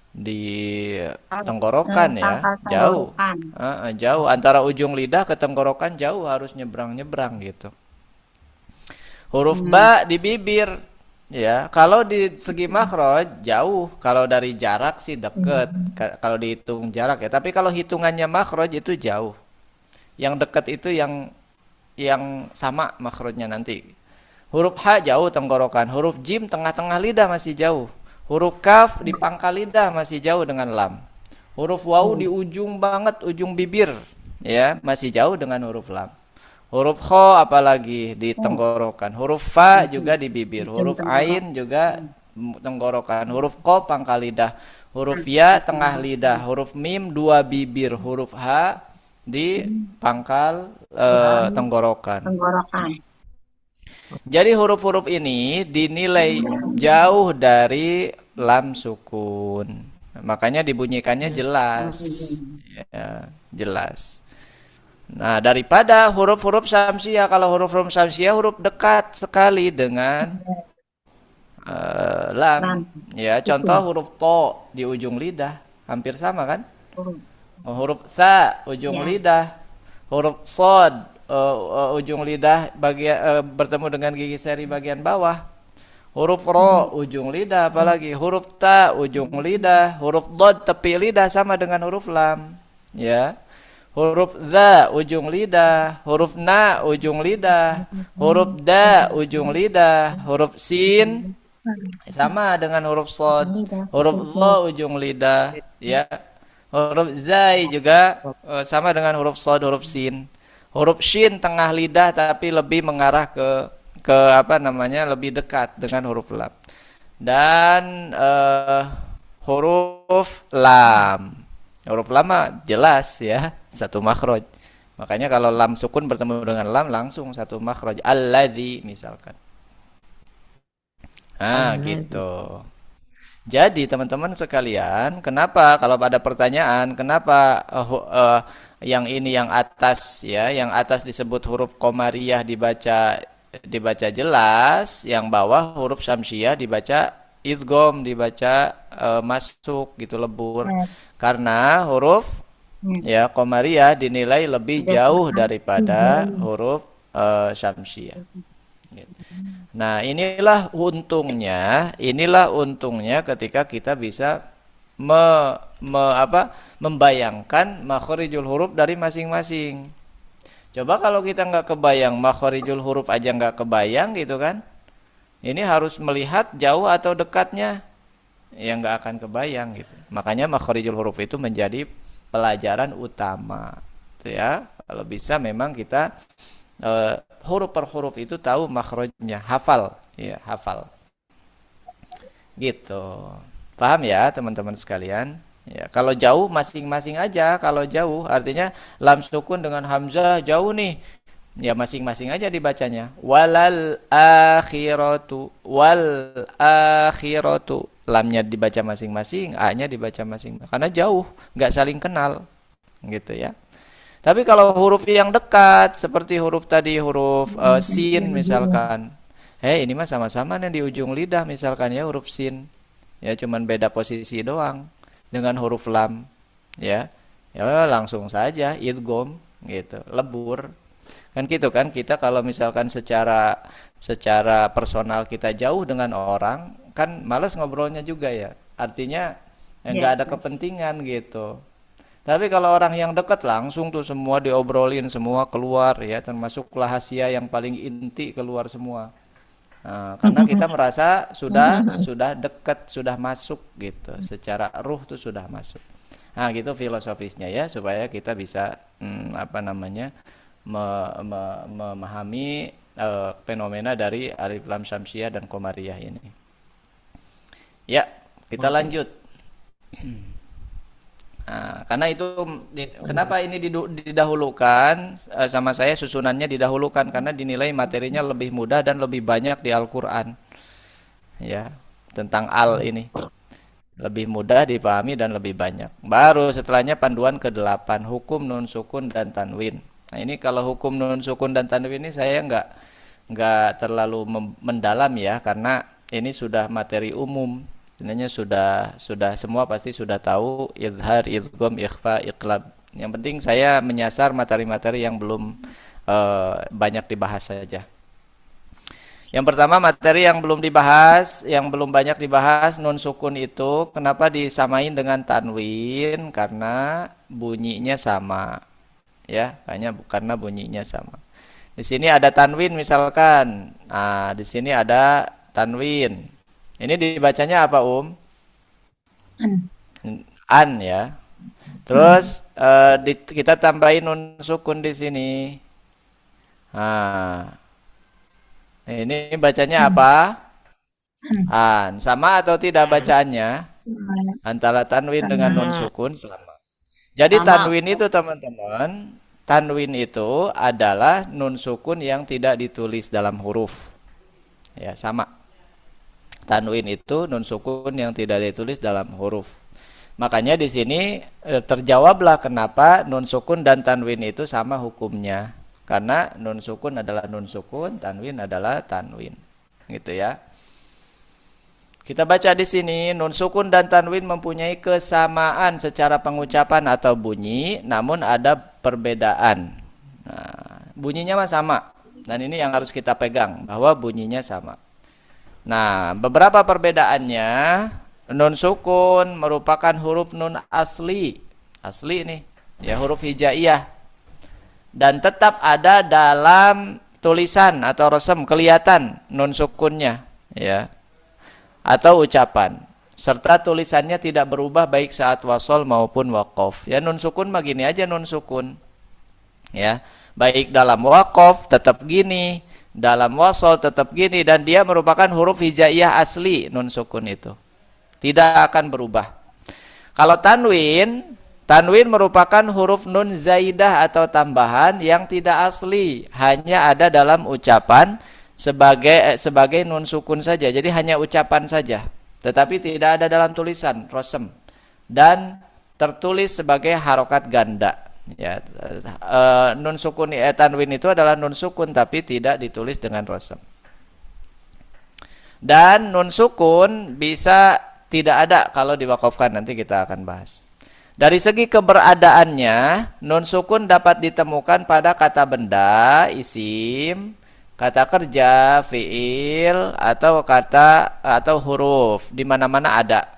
Di tenggorokan ya, Pangkal jauh. tenggorokan. Jauh antara ujung lidah ke tenggorokan jauh, harus nyebrang-nyebrang gitu. Huruf ba di bibir ya. Kalau di segi makhraj jauh, kalau dari jarak sih deket. Kalau dihitung jarak ya. Tapi kalau hitungannya makhraj itu jauh. Yang deket itu yang sama makhrajnya nanti. Huruf ha jauh tenggorokan, huruf jim tengah-tengah lidah masih jauh. Huruf kaf di pangkal lidah masih jauh dengan lam. Huruf waw di ujung banget, ujung bibir ya, masih jauh dengan huruf lam. Huruf kho apalagi di tenggorokan. Huruf fa juga di bibir. Huruf ain juga tenggorokan. Huruf ko pangkal lidah. Huruf ya tengah lidah. Huruf mim dua bibir. Huruf ha di pangkal tenggorokan. Jadi huruf-huruf ini dinilai jauh dari lam sukun. Makanya dibunyikannya jelas. Ya, jelas. Nah, daripada huruf-huruf syamsiah. Kalau huruf-huruf syamsiah huruf dekat sekali dengan lam. Ya, contoh huruf to di ujung lidah, hampir sama kan? Huruf sa ujung lidah. Huruf sod ujung lidah bagian bertemu dengan gigi seri bagian bawah. Huruf ro ujung lidah, apalagi huruf ta ujung lidah. Huruf dod tepi lidah sama dengan huruf lam ya. Huruf za ujung lidah. Huruf na ujung lidah. Huruf da ujung lidah. Huruf sin sama dengan huruf sod. Huruf zo ujung lidah ya. Huruf zai juga sama dengan huruf sod, huruf sin. Huruf shin tengah lidah tapi lebih mengarah ke apa namanya, lebih dekat dengan huruf lam. Dan huruf lam. Huruf lam jelas ya, satu makhraj. Makanya kalau lam sukun bertemu dengan lam langsung satu makhraj. Alladzi misalkan. Nah, gitu. Jadi teman-teman sekalian, kenapa kalau ada pertanyaan, kenapa yang ini yang atas ya, yang atas disebut huruf qamariyah dibaca jelas, yang bawah huruf syamsiah dibaca idgham, dibaca masuk gitu, lebur. Karena huruf ya qamariyah dinilai lebih jauh daripada huruf syamsiah. Nah, inilah untungnya ketika kita bisa membayangkan makhorijul huruf dari masing-masing. Coba kalau kita nggak kebayang, makhorijul huruf aja nggak kebayang gitu kan, ini harus melihat jauh atau dekatnya, ya nggak akan kebayang gitu. Makanya makhorijul huruf itu menjadi pelajaran utama ya. Kalau bisa memang kita huruf per huruf itu tahu makhrajnya, hafal ya, hafal gitu. Paham ya teman-teman sekalian ya? Kalau jauh masing-masing aja. Kalau jauh artinya lam sukun dengan hamzah jauh nih ya, masing-masing aja dibacanya. Wal akhiratu, lamnya dibaca masing-masing, a-nya dibaca masing-masing karena jauh, nggak saling kenal gitu ya. Tapi kalau huruf yang dekat seperti huruf tadi, huruf sin misalkan, ini mah sama-sama nih di ujung lidah misalkan ya, huruf sin ya, cuman beda posisi doang dengan huruf lam ya, langsung saja idgham gitu, lebur kan gitu kan. Kita kalau misalkan secara personal kita jauh dengan orang kan males ngobrolnya juga ya, artinya nggak ada kepentingan gitu. Tapi kalau orang yang dekat langsung tuh semua diobrolin, semua keluar ya, termasuk rahasia yang paling inti keluar semua. Nah, karena kita merasa sudah dekat, sudah masuk gitu, secara ruh tuh sudah masuk. Nah, gitu filosofisnya ya, supaya kita bisa memahami fenomena dari alif lam syamsiah dan qamariyah ini. Ya, kita lanjut. Nah, karena itu kenapa ini didahulukan sama saya, susunannya didahulukan karena dinilai materinya lebih mudah dan lebih banyak di Al-Qur'an. Ya, tentang al ini. Lebih mudah dipahami dan lebih banyak. Baru setelahnya panduan ke-8, hukum nun sukun dan tanwin. Nah, ini kalau hukum nun sukun dan tanwin ini saya nggak nggak terlalu mendalam ya, karena ini sudah materi umum. Sebenarnya sudah semua pasti sudah tahu izhar, idgham, ikhfa, iqlab. Yang penting saya menyasar materi-materi yang belum banyak dibahas saja. Yang pertama materi yang belum dibahas, yang belum banyak dibahas, nun sukun itu kenapa disamain dengan tanwin? Karena bunyinya sama. Ya, karena bunyinya sama. Di sini ada tanwin misalkan. Nah, di sini ada tanwin. Ini dibacanya apa, An ya. Terus kita tambahin nun sukun di sini. Nah, ini bacanya apa? An. Sama atau tidak bacaannya? Antara tanwin dengan nun sukun sama. Jadi tanwin itu teman-teman, tanwin itu adalah nun sukun yang tidak ditulis dalam huruf. Ya, sama. Tanwin itu nun sukun yang tidak ditulis dalam huruf. Makanya di sini terjawablah kenapa nun sukun dan tanwin itu sama hukumnya. Karena nun sukun adalah nun sukun, tanwin adalah tanwin. Gitu ya. Kita baca di sini, nun sukun dan tanwin mempunyai kesamaan secara pengucapan atau bunyi, namun ada perbedaan. Nah, bunyinya mah sama. Dan ini yang harus kita pegang, bahwa bunyinya sama. Nah, beberapa perbedaannya, nun sukun merupakan huruf nun asli. Asli nih, ya huruf hijaiyah. Dan tetap ada dalam tulisan atau resem, kelihatan nun sukunnya, ya. Atau ucapan, serta tulisannya tidak berubah baik saat wasol maupun waqaf. Ya, nun sukun mah gini aja nun sukun. Ya, baik dalam waqaf tetap gini, dalam wasol tetap gini, dan dia merupakan huruf hijaiyah asli nun sukun itu. Tidak akan berubah. Kalau tanwin merupakan huruf nun zaidah atau tambahan yang tidak asli, hanya ada dalam ucapan sebagai nun sukun saja. Jadi hanya ucapan saja, tetapi tidak ada dalam tulisan rosem, dan tertulis sebagai harokat ganda. Ya, nun sukun tanwin itu adalah nun sukun tapi tidak ditulis dengan rosem. Dan nun sukun bisa tidak ada kalau diwakafkan, nanti kita akan bahas. Dari segi keberadaannya, nun sukun dapat ditemukan pada kata benda, isim, kata kerja, fiil, atau huruf, di mana-mana ada.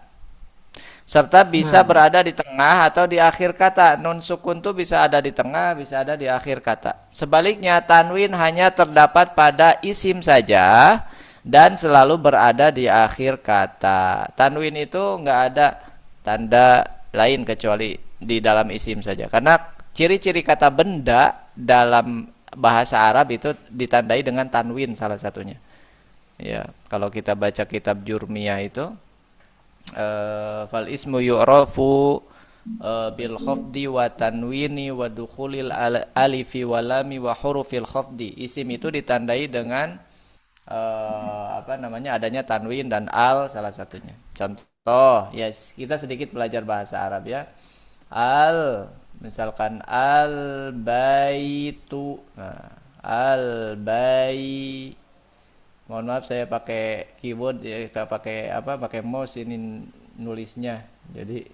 Serta bisa berada di tengah atau di akhir kata. Nun sukun tuh bisa ada di tengah, bisa ada di akhir kata. Sebaliknya, tanwin hanya terdapat pada isim saja dan selalu berada di akhir kata. Tanwin itu nggak ada tanda lain kecuali di dalam isim saja. Karena ciri-ciri kata benda dalam bahasa Arab itu ditandai dengan tanwin salah satunya. Ya, kalau kita baca kitab Jurmiyah itu fal ismu yu'rafu bil khafdi wa tanwini wa dukhulil alifi wa lami wa hurufil khafdi. Isim itu ditandai dengan adanya tanwin dan al salah satunya. Contoh, yes, kita sedikit belajar bahasa Arab ya. Misalkan al baitu. Nah, al bai. Mohon maaf saya pakai keyboard ya, kita pakai mouse ini nulisnya. Jadi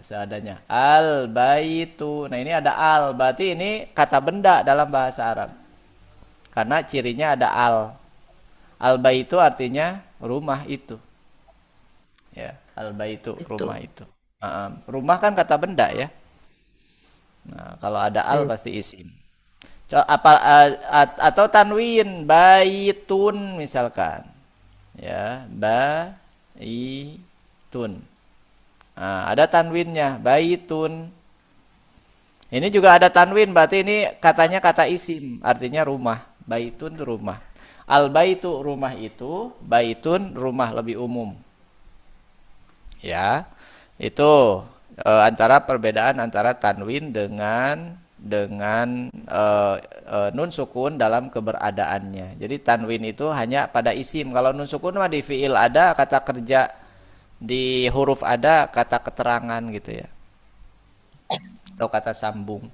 seadanya. Al baitu. Nah, ini ada al, berarti ini kata benda dalam bahasa Arab. Karena cirinya ada al. Al baitu artinya rumah itu. Ya, al baitu rumah itu. Rumah kan kata benda ya. Nah, kalau ada al pasti isim. Atau tanwin, baitun misalkan. Ya, baitun. Nah, ada tanwinnya, baitun. Ini juga ada tanwin, berarti ini katanya kata isim, artinya rumah. Baitun rumah. Al baitu rumah itu, baitun rumah lebih umum. Ya, itu antara perbedaan antara tanwin dengan nun sukun dalam keberadaannya. Jadi tanwin itu hanya pada isim. Kalau nun sukun mah di fiil ada kata kerja, di huruf ada kata keterangan gitu ya, atau kata sambung.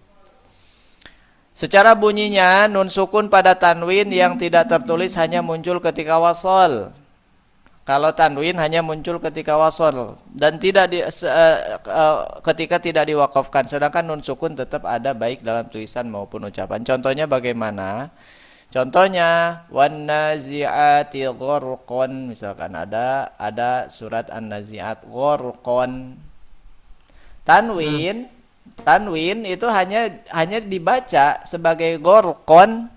Secara bunyinya nun sukun pada tanwin yang tidak tertulis hanya muncul ketika wasol. Kalau tanwin hanya muncul ketika wasol dan tidak ketika tidak diwakafkan. Sedangkan nun sukun tetap ada baik dalam tulisan maupun ucapan. Contohnya bagaimana? Contohnya wan nazi'ati gharqan, misalkan ada surat an-nazi'at gharqan. Tanwin itu hanya dibaca sebagai gharqan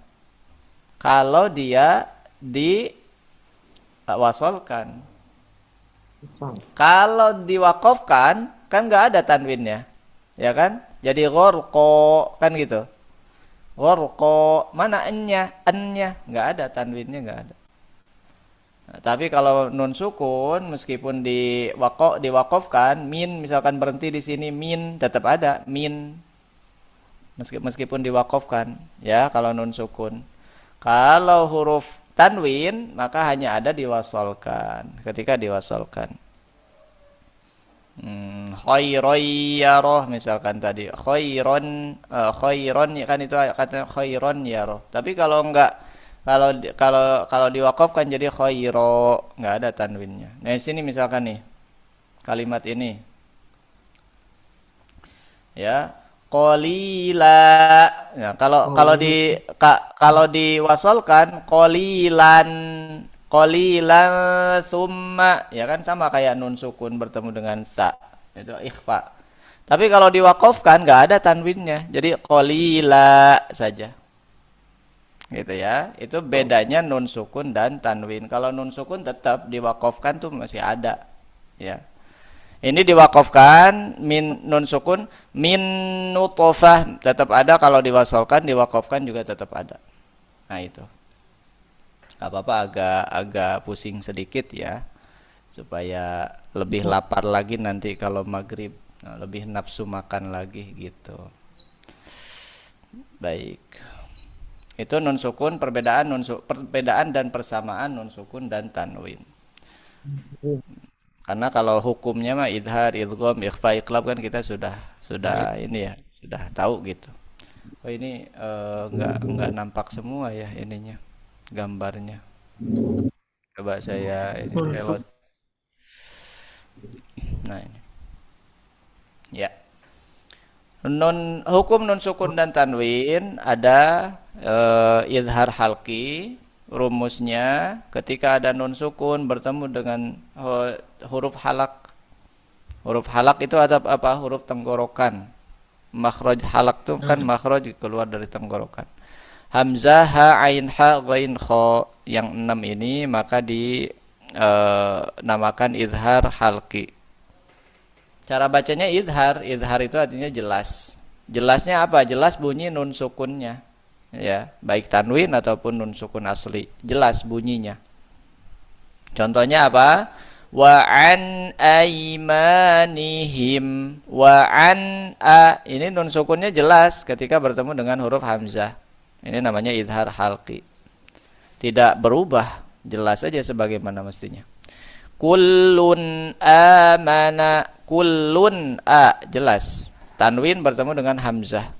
kalau dia diwasolkan. Kalau diwakafkan kan nggak ada tanwinnya, ya kan? Jadi gharqa kan gitu. Gharqa mana ennya nggak ada, tanwinnya nggak ada. Nah, tapi kalau nun sukun meskipun diwakafkan min, misalkan berhenti di sini min, tetap ada min meskipun diwakafkan, ya kalau nun sukun. Kalau huruf tanwin maka hanya ada diwasolkan ketika diwasolkan. Khairon yaroh misalkan tadi khairon kan itu kata khairon yaroh. Tapi kalau enggak, kalau diwakafkan jadi khairo, enggak ada tanwinnya. Nah, di sini misalkan nih kalimat ini ya qalila. Nah, kalau diwasolkan qalilan summa, ya kan sama kayak nun sukun bertemu dengan sa, itu ikhfa. Tapi kalau diwakafkan nggak ada tanwinnya, jadi qalila saja, gitu ya. Itu bedanya nun sukun dan tanwin. Kalau nun sukun tetap diwakafkan tuh masih ada, ya. Ini diwakafkan min nun sukun min nutfah tetap ada, kalau diwakafkan juga tetap ada. Nah itu. Apa-apa agak pusing sedikit ya, supaya lebih lapar lagi nanti kalau maghrib, lebih nafsu makan lagi gitu. Baik, itu nun sukun, perbedaan dan persamaan nun sukun dan tanwin. Karena kalau hukumnya mah idhar, idgham, ikhfa, iqlab kan kita sudah ini ya, sudah tahu gitu. Oh ini enggak nampak semua ya ininya, gambarnya. Coba saya ini lewat. Nah ini. Ya. Hukum nun sukun dan tanwin ada idhar halqi. Rumusnya ketika ada nun sukun bertemu dengan huruf halak. Huruf halak itu ada apa? Huruf tenggorokan. Makhraj halak itu kan makhraj keluar dari tenggorokan. Hamzah, ha, ain, ha, ghain, kha, yang 6 ini maka dinamakan idhar halqi. Cara bacanya idhar itu artinya jelas. Jelasnya apa? Jelas bunyi nun sukunnya, ya, baik tanwin ataupun nun sukun asli, jelas bunyinya. Contohnya apa? Wa an aimanihim, wa an a, ini nun sukunnya jelas ketika bertemu dengan huruf hamzah. Ini namanya idhar halqi. Tidak berubah, jelas saja sebagaimana mestinya. Kullun amana, kullun a, jelas. Tanwin bertemu dengan hamzah.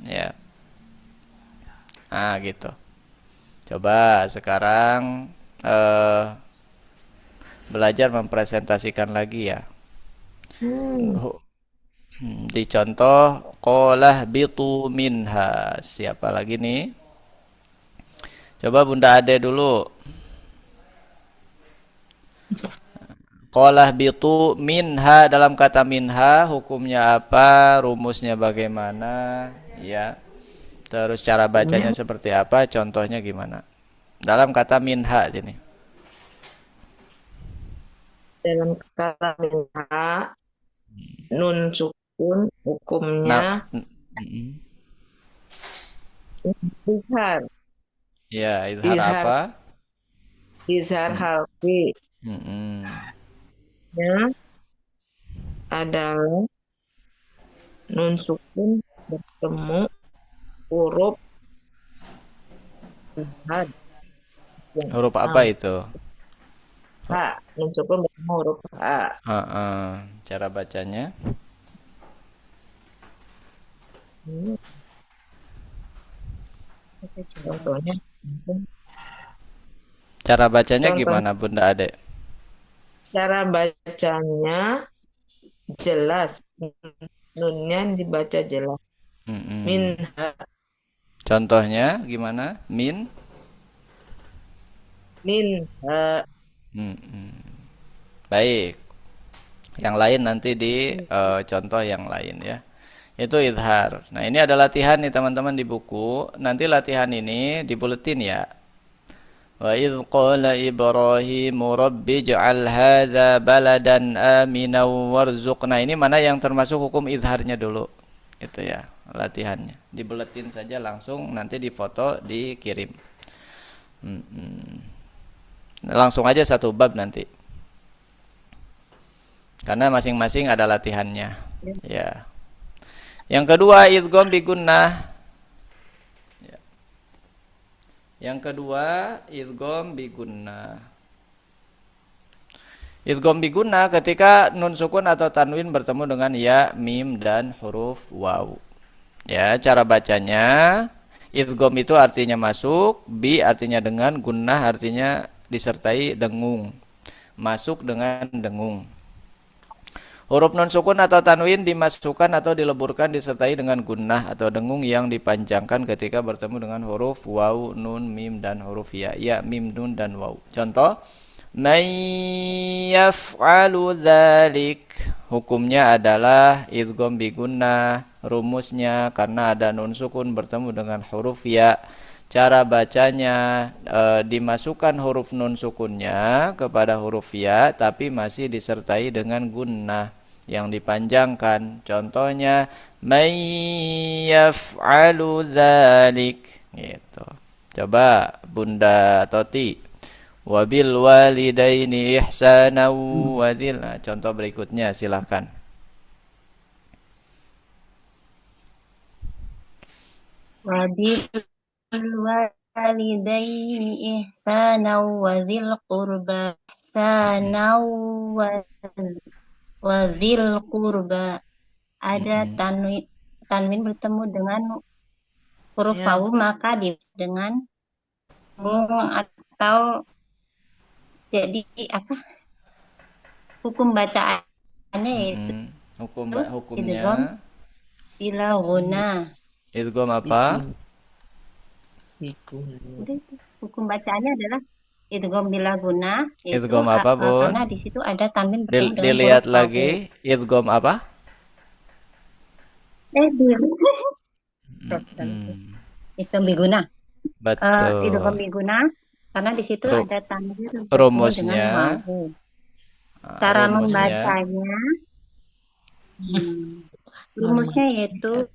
Ya. Nah, gitu. Coba sekarang belajar mempresentasikan lagi ya. Dicontoh qolah bitu minha. Siapa lagi nih? Coba Bunda Ade dulu. Qolah bitu minha, dalam kata minha hukumnya apa? Rumusnya bagaimana? Ya. Terus cara bacanya seperti apa? Contohnya gimana? Dalam kata minha ini. Dalam kata minha nun sukun hukumnya izhar. Ya, izhar apa? Izhar halqi. Ya, adalah nun sukun bertemu huruf had. Huruf apa itu? Ha, nun sukun bertemu huruf ha. Cara bacanya? Contohnya, Cara bacanya contoh gimana Bunda Ade? cara bacanya jelas. Nunnya dibaca jelas. Mm-mm. Minha, Contohnya gimana? minha. Mm-mm. Baik. Yang lain nanti di contoh yang lain ya. Itu izhar. Nah, ini ada latihan nih teman-teman di buku. Nanti latihan ini dibuletin ya. Wa idh qala Ibrahimu rabbi ij'al hadza baladan aminan warzuqna. Ini mana yang termasuk hukum izharnya dulu. Itu ya, latihannya. Dibuletin saja langsung, nanti difoto, dikirim. Langsung aja satu bab nanti. Karena masing-masing ada latihannya. Ya. Yang kedua idgham bi gunnah. Ya. Yang kedua idgham bi gunnah. Idgham bi gunnah ketika nun sukun atau tanwin bertemu dengan ya, mim dan huruf waw. Ya, cara bacanya idgham itu artinya masuk, bi artinya dengan, gunnah artinya disertai dengung. Masuk dengan dengung. Huruf non sukun atau tanwin dimasukkan atau dileburkan disertai dengan gunnah atau dengung yang dipanjangkan ketika bertemu dengan huruf waw, nun, mim dan huruf ya, mim, nun dan waw. Contoh, man yaf'alu dzalik. Hukumnya adalah idgham bi gunnah. Rumusnya karena ada nun sukun bertemu dengan huruf ya. Cara bacanya dimasukkan huruf nun sukunnya kepada huruf ya, tapi masih disertai dengan gunnah yang dipanjangkan. Contohnya may yaf'alu dzalik gitu. Coba Bunda Toti. Wabil walidaini ihsana wa dzil. Nah, contoh berikutnya silakan. Wabil walidaini ihsana wa dzil qurba ihsana wa dzil qurba. Ada tanwin bertemu dengan huruf Ya. wawu, maka dengan atau jadi apa? Hukum bacaannya yaitu Hukumnya bila guna. idgham apa? Hukum bacaannya adalah idgham bila guna, yaitu Idgham apa, Bun? karena di situ ada tanwin bertemu dengan Dilihat huruf lagi idgham apa? idgham biguna. Betul. Idgham biguna karena di situ ada tanwin bertemu Rumusnya, dengan wawu. Cara membacanya, rumusnya yaitu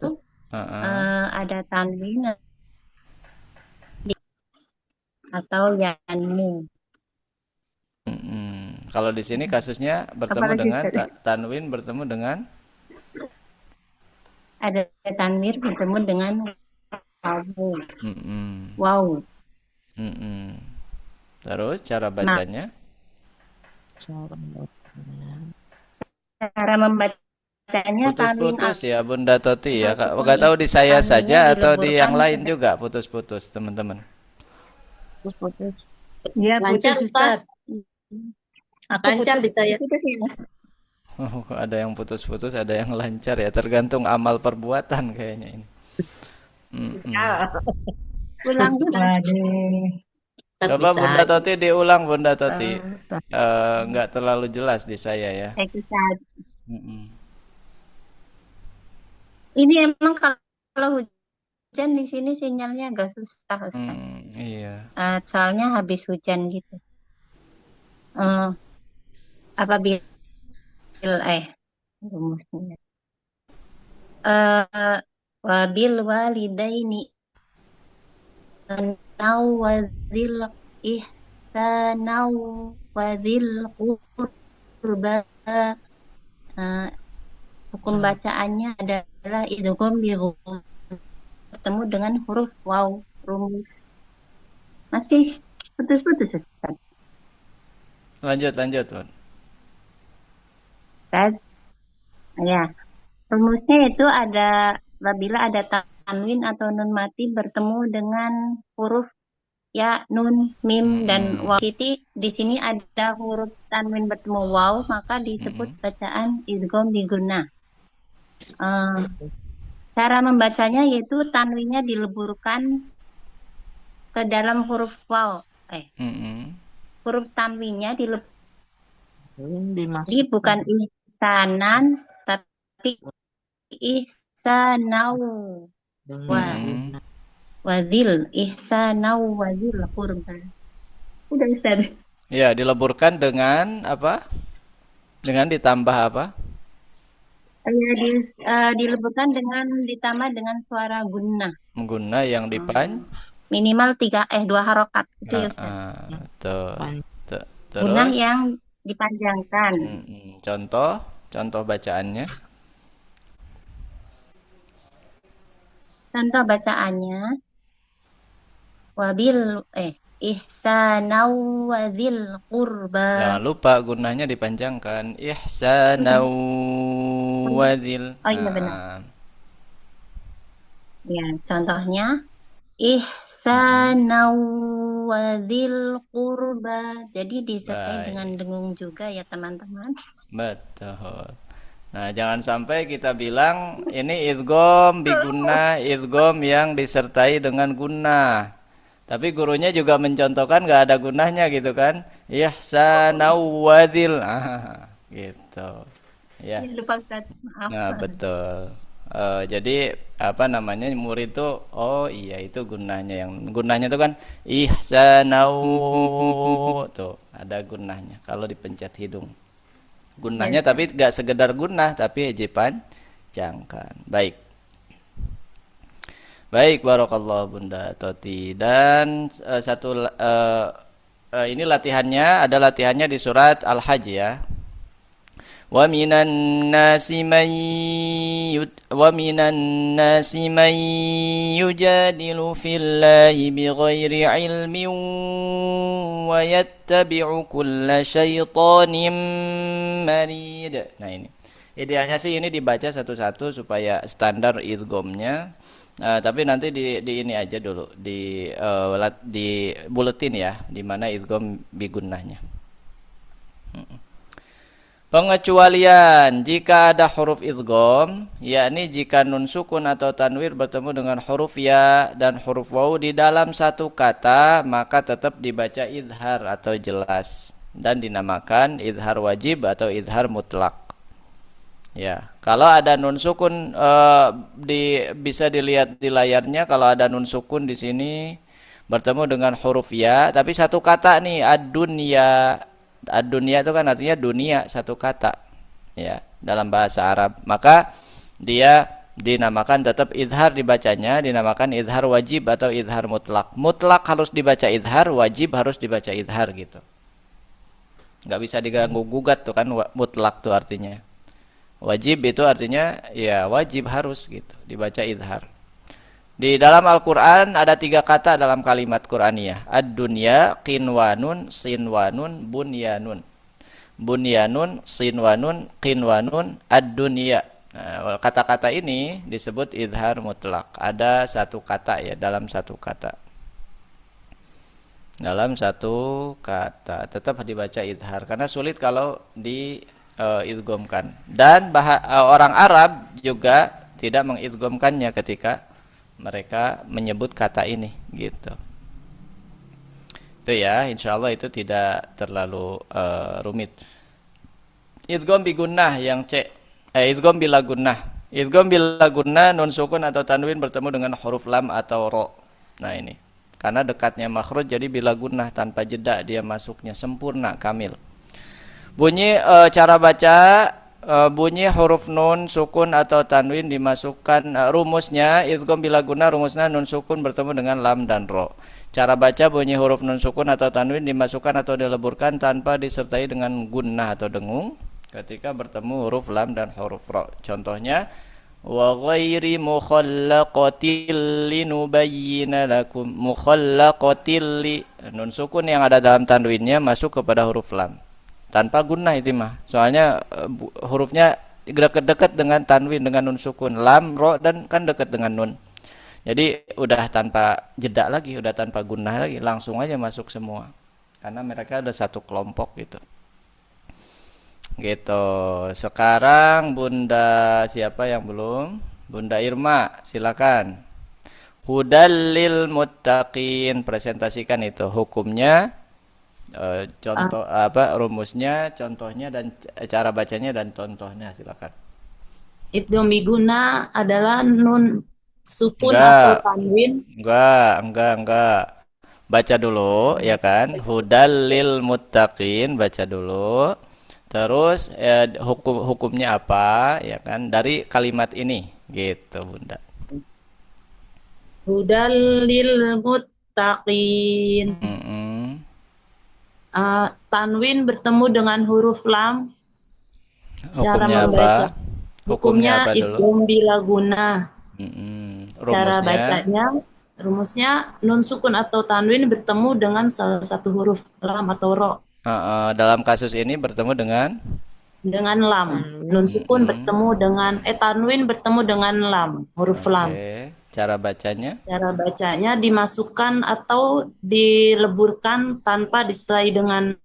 ada tanwin atau yanmu. Kalau di sini kasusnya bertemu dengan tanwin bertemu dengan ada tanwin bertemu dengan wawu. Wow. Terus cara bacanya? Cara membacanya putus-putus ya Bunda Toti ya. Enggak tahu di saya saja atau di yang lain juga putus-putus teman-teman. Putus-putus. Ya, lancar Ustaz. Lancar di saya. Oh, ada yang putus-putus, ada yang lancar ya. Tergantung amal perbuatan kayaknya ini. Ulang. Coba Bunda Toti diulang Bunda Toti. Enggak terlalu jelas di saya ya. Ini emang kalau hujan di sini sinyalnya agak susah Ustaz. Iya. Soalnya habis hujan gitu. Apabila rumusnya wabil walidaini wadzil ihsana wadzil qurba. Hukum bacaannya adalah idgham bi bertemu dengan huruf waw. Rumus masih putus-putus Ustaz. Lanjut Bun. Ya, rumusnya itu ada apabila ada tanwin atau nun mati bertemu dengan huruf ya, nun, mim, dan waw. Di sini ada huruf tanwin bertemu waw, maka disebut bacaan idgham bi gunnah. Cara membacanya yaitu tanwinnya dileburkan ke dalam huruf waw. Huruf tanwinnya bukan ihsanan, tapi ihsanau. Wazil, ihsanau wazil qurba. Udah Ustaz. Ya, dileburkan dengan apa? Dengan ditambah apa? Dileburkan dengan ditambah dengan suara gunnah. Gunnah yang minimal 2 harokat itu ya Ustaz. Gunnah yang dipanjangkan. Contoh bacaannya. Contoh bacaannya wabil ihsanau wadzil qurba. Jangan lupa gunnahnya dipanjangkan. Ihsanau wadzil. Oh iya benar. Ya, contohnya ihsanau wadzil qurba. Jadi disertai dengan dengung juga ya teman-teman. Betul. Nah, jangan sampai kita bilang ini idgham bi gunnah, idgham yang disertai dengan gunnah. Tapi gurunya juga mencontohkan nggak ada gunnahnya gitu kan? Ihsanau wadzil. Gitu. Ya. Lupa Ustaz. Maaf. Nah, betul. Jadi apa namanya murid itu iya itu gunnahnya, yang gunnahnya itu kan ihsanau, tuh ada gunnahnya kalau dipencet hidung. Gunnahnya tapi gak sekedar gunnah tapi dipanjangkan. Baik, barakallahu Bunda Toti. Dan ini latihannya, ada latihannya di surat Al-Hajj ya. Wa minan nasi man yujadilu fillahi bighairi ilmin wa yattabi'u kulla syaittanin marid. Nah, ini idealnya sih ini dibaca satu-satu supaya standar idghamnya. Tapi nanti di ini aja dulu di buletin ya, di mana idgham bi gunnahnya. Pengecualian jika ada huruf idgham, yakni jika nun sukun atau tanwir bertemu dengan huruf ya dan huruf waw di dalam satu kata, maka tetap dibaca idhar atau jelas dan dinamakan idhar wajib atau idhar mutlak. Ya, kalau ada nun sukun bisa dilihat di layarnya, kalau ada nun sukun di sini bertemu dengan huruf ya, tapi satu kata nih ad-dunya. Ad-dunya itu kan artinya dunia, satu kata ya dalam bahasa Arab, maka dia dinamakan tetap idhar dibacanya, dinamakan idhar wajib atau idhar mutlak. Mutlak harus dibaca idhar, wajib harus dibaca idhar gitu, nggak bisa diganggu gugat tuh kan. Mutlak tuh artinya, wajib itu artinya ya wajib harus gitu dibaca idhar. Di dalam Al-Quran ada 3 kata dalam kalimat Qur'aniyah. Ad-dunya, qinwanun, sinwanun, bunyanun. Bunyanun, sinwanun, qinwanun, ad-dunya. Nah, kata-kata ini disebut idhar mutlak. Ada satu kata ya, dalam satu kata. Dalam satu kata tetap dibaca idhar karena sulit kalau diidghamkan. Dan orang Arab juga tidak mengidghamkannya ketika mereka menyebut kata ini gitu. Itu ya, insyaallah itu tidak terlalu rumit. Idgham bi gunnah yang idgham bila gunnah. Idgham bila gunnah nun sukun atau tanwin bertemu dengan huruf lam atau ro. Nah, ini karena dekatnya makhraj jadi bila gunnah tanpa jeda dia masuknya sempurna kamil. Bunyi cara baca bunyi huruf nun sukun atau tanwin dimasukkan, rumusnya idgham bila gunnah rumusnya nun sukun bertemu dengan lam dan ro. Cara baca bunyi huruf nun sukun atau tanwin dimasukkan atau dileburkan tanpa disertai dengan gunnah atau dengung ketika bertemu huruf lam dan huruf ro. Contohnya wa ghairi mukhallaqatil linubayyina lakum. Mukhallaqatil, nun sukun yang ada dalam tanwinnya masuk kepada huruf lam tanpa gunnah itu mah. Soalnya hurufnya dekat-dekat dengan tanwin dengan nun sukun, lam, ro dan kan dekat dengan nun. Jadi udah tanpa jeda lagi, udah tanpa gunnah lagi, langsung aja masuk semua. Karena mereka udah satu kelompok gitu. Gitu. Sekarang Bunda siapa yang belum? Bunda Irma, silakan. Hudal lil muttaqin, presentasikan itu hukumnya, contoh rumusnya, contohnya dan cara bacanya dan contohnya, silakan. Idgham biguna adalah nun sukun atau tanwin. Enggak. Baca dulu ya kan. Hudal lil muttaqin, baca dulu. Terus hukumnya apa ya kan dari kalimat ini gitu Bunda. Hudal lil muttaqin. Tanwin bertemu dengan huruf lam. Cara Hukumnya membaca. apa? Hukumnya idgham bilaguna. Cara bacanya, rumusnya nun sukun atau tanwin bertemu dengan salah satu huruf lam atau ro. Dalam kasus ini bertemu dengan lam. Nun sukun bertemu dengan tanwin bertemu dengan lam, huruf lam. Cara bacanya? Cara bacanya dimasukkan atau dileburkan tanpa disertai dengan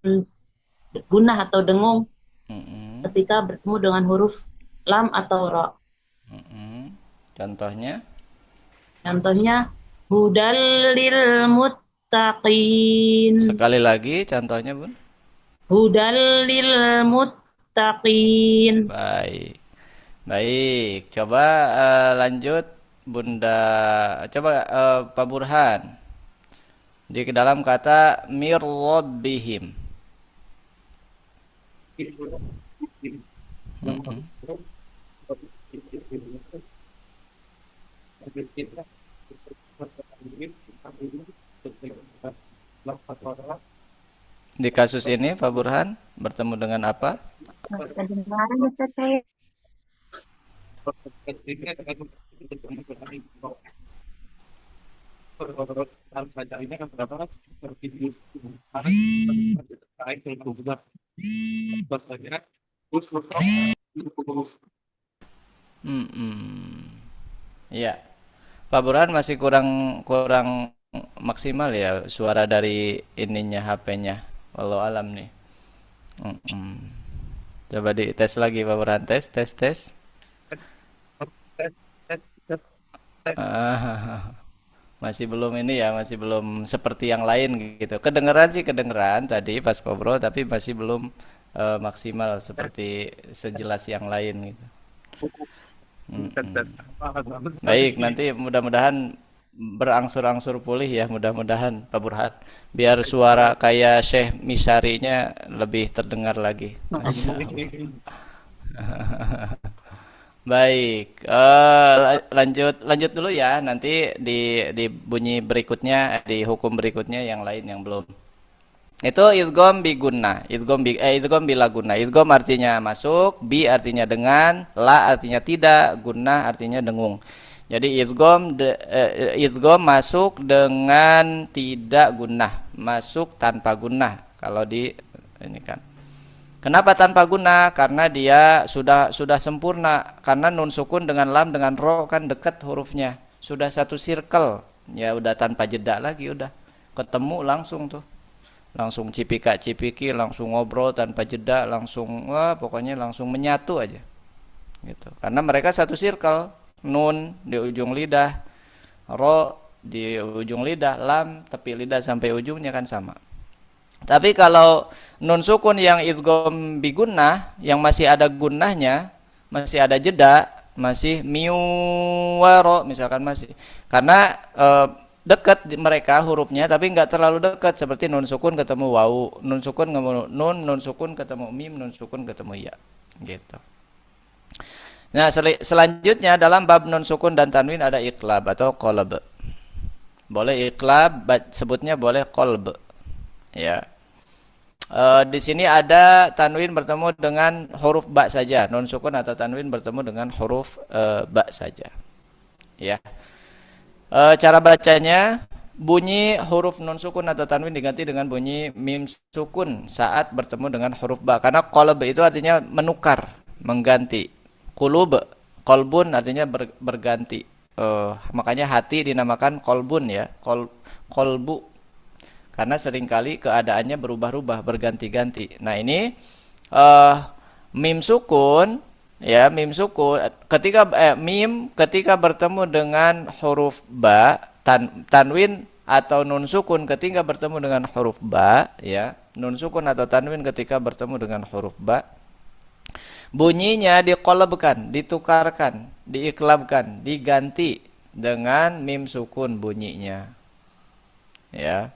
gunnah atau dengung ketika bertemu dengan huruf lam atau ro. Contohnya? Contohnya hudal lil muttaqin. Sekali lagi contohnya, Bun. Hudal lil muttaqin. Baik. Coba lanjut Bunda. Coba Pak Burhan. Di dalam kata mir rabbihim. Di kasus ini Pak Burhan bertemu dengan apa? Kedengaran Ustaz saya. Iya. Pak Burhan masih kurang maksimal ya suara dari ininya HP-nya. Wallahu alam nih. Coba dites lagi Pak Burhan, tes. Masih belum ini ya, masih belum seperti yang lain gitu. Kedengeran tadi pas ngobrol, tapi masih belum maksimal seperti sejelas yang lain gitu. Baik, nanti mudah-mudahan berangsur-angsur pulih ya, mudah-mudahan Pak Burhan. Biar suara kayak Syekh Misyarinya lebih terdengar lagi. Baik, lanjut dulu ya. Nanti di bunyi berikutnya, di hukum berikutnya yang lain yang belum. Itu idgham bi gunnah, idgham bila gunnah. Idgham artinya masuk, bi artinya dengan, la artinya tidak, gunnah artinya dengung. Jadi idgham masuk dengan tidak gunnah, masuk tanpa gunnah. Kalau di ini kan. Kenapa tanpa gunnah? Karena dia sudah sempurna. Karena nun sukun dengan lam dengan ro kan dekat hurufnya. Sudah satu circle. Ya udah tanpa jeda lagi udah. Ketemu langsung tuh. Langsung cipika-cipiki, langsung ngobrol tanpa jeda, langsung pokoknya langsung menyatu aja. Gitu. Karena mereka satu circle. Nun di ujung lidah, ro di ujung lidah, lam tepi lidah sampai ujungnya kan sama. Tapi kalau nun sukun yang idgham bi gunnah, yang masih ada gunnahnya, masih ada jeda, masih miwaro misalkan masih. Karena dekat mereka hurufnya tapi nggak terlalu dekat seperti nun sukun ketemu wawu, nun sukun ketemu nun sukun ketemu mim, nun sukun ketemu ya. Gitu. Nah, selanjutnya dalam bab nun sukun dan tanwin ada iqlab atau qalb. Boleh iqlab, sebutnya boleh qalb. Ya. Di sini ada tanwin bertemu dengan huruf ba saja, nun sukun atau tanwin bertemu dengan huruf ba saja. Ya. Cara bacanya bunyi huruf nun sukun atau tanwin diganti dengan bunyi mim sukun saat bertemu dengan huruf ba. Karena qalb itu artinya menukar, mengganti. Qulub, qalbun artinya berganti. makanya hati dinamakan kolbun ya, kolbu, karena seringkali keadaannya berubah-ubah, berganti-ganti. Nah ini mim sukun ya, mim sukun ketika mim ketika bertemu dengan huruf ba, tanwin atau nun sukun ketika bertemu dengan huruf ba ya, nun sukun atau tanwin ketika bertemu dengan huruf ba, bunyinya diqolabkan, ditukarkan, diiklabkan, diganti dengan mim sukun bunyinya. Ya.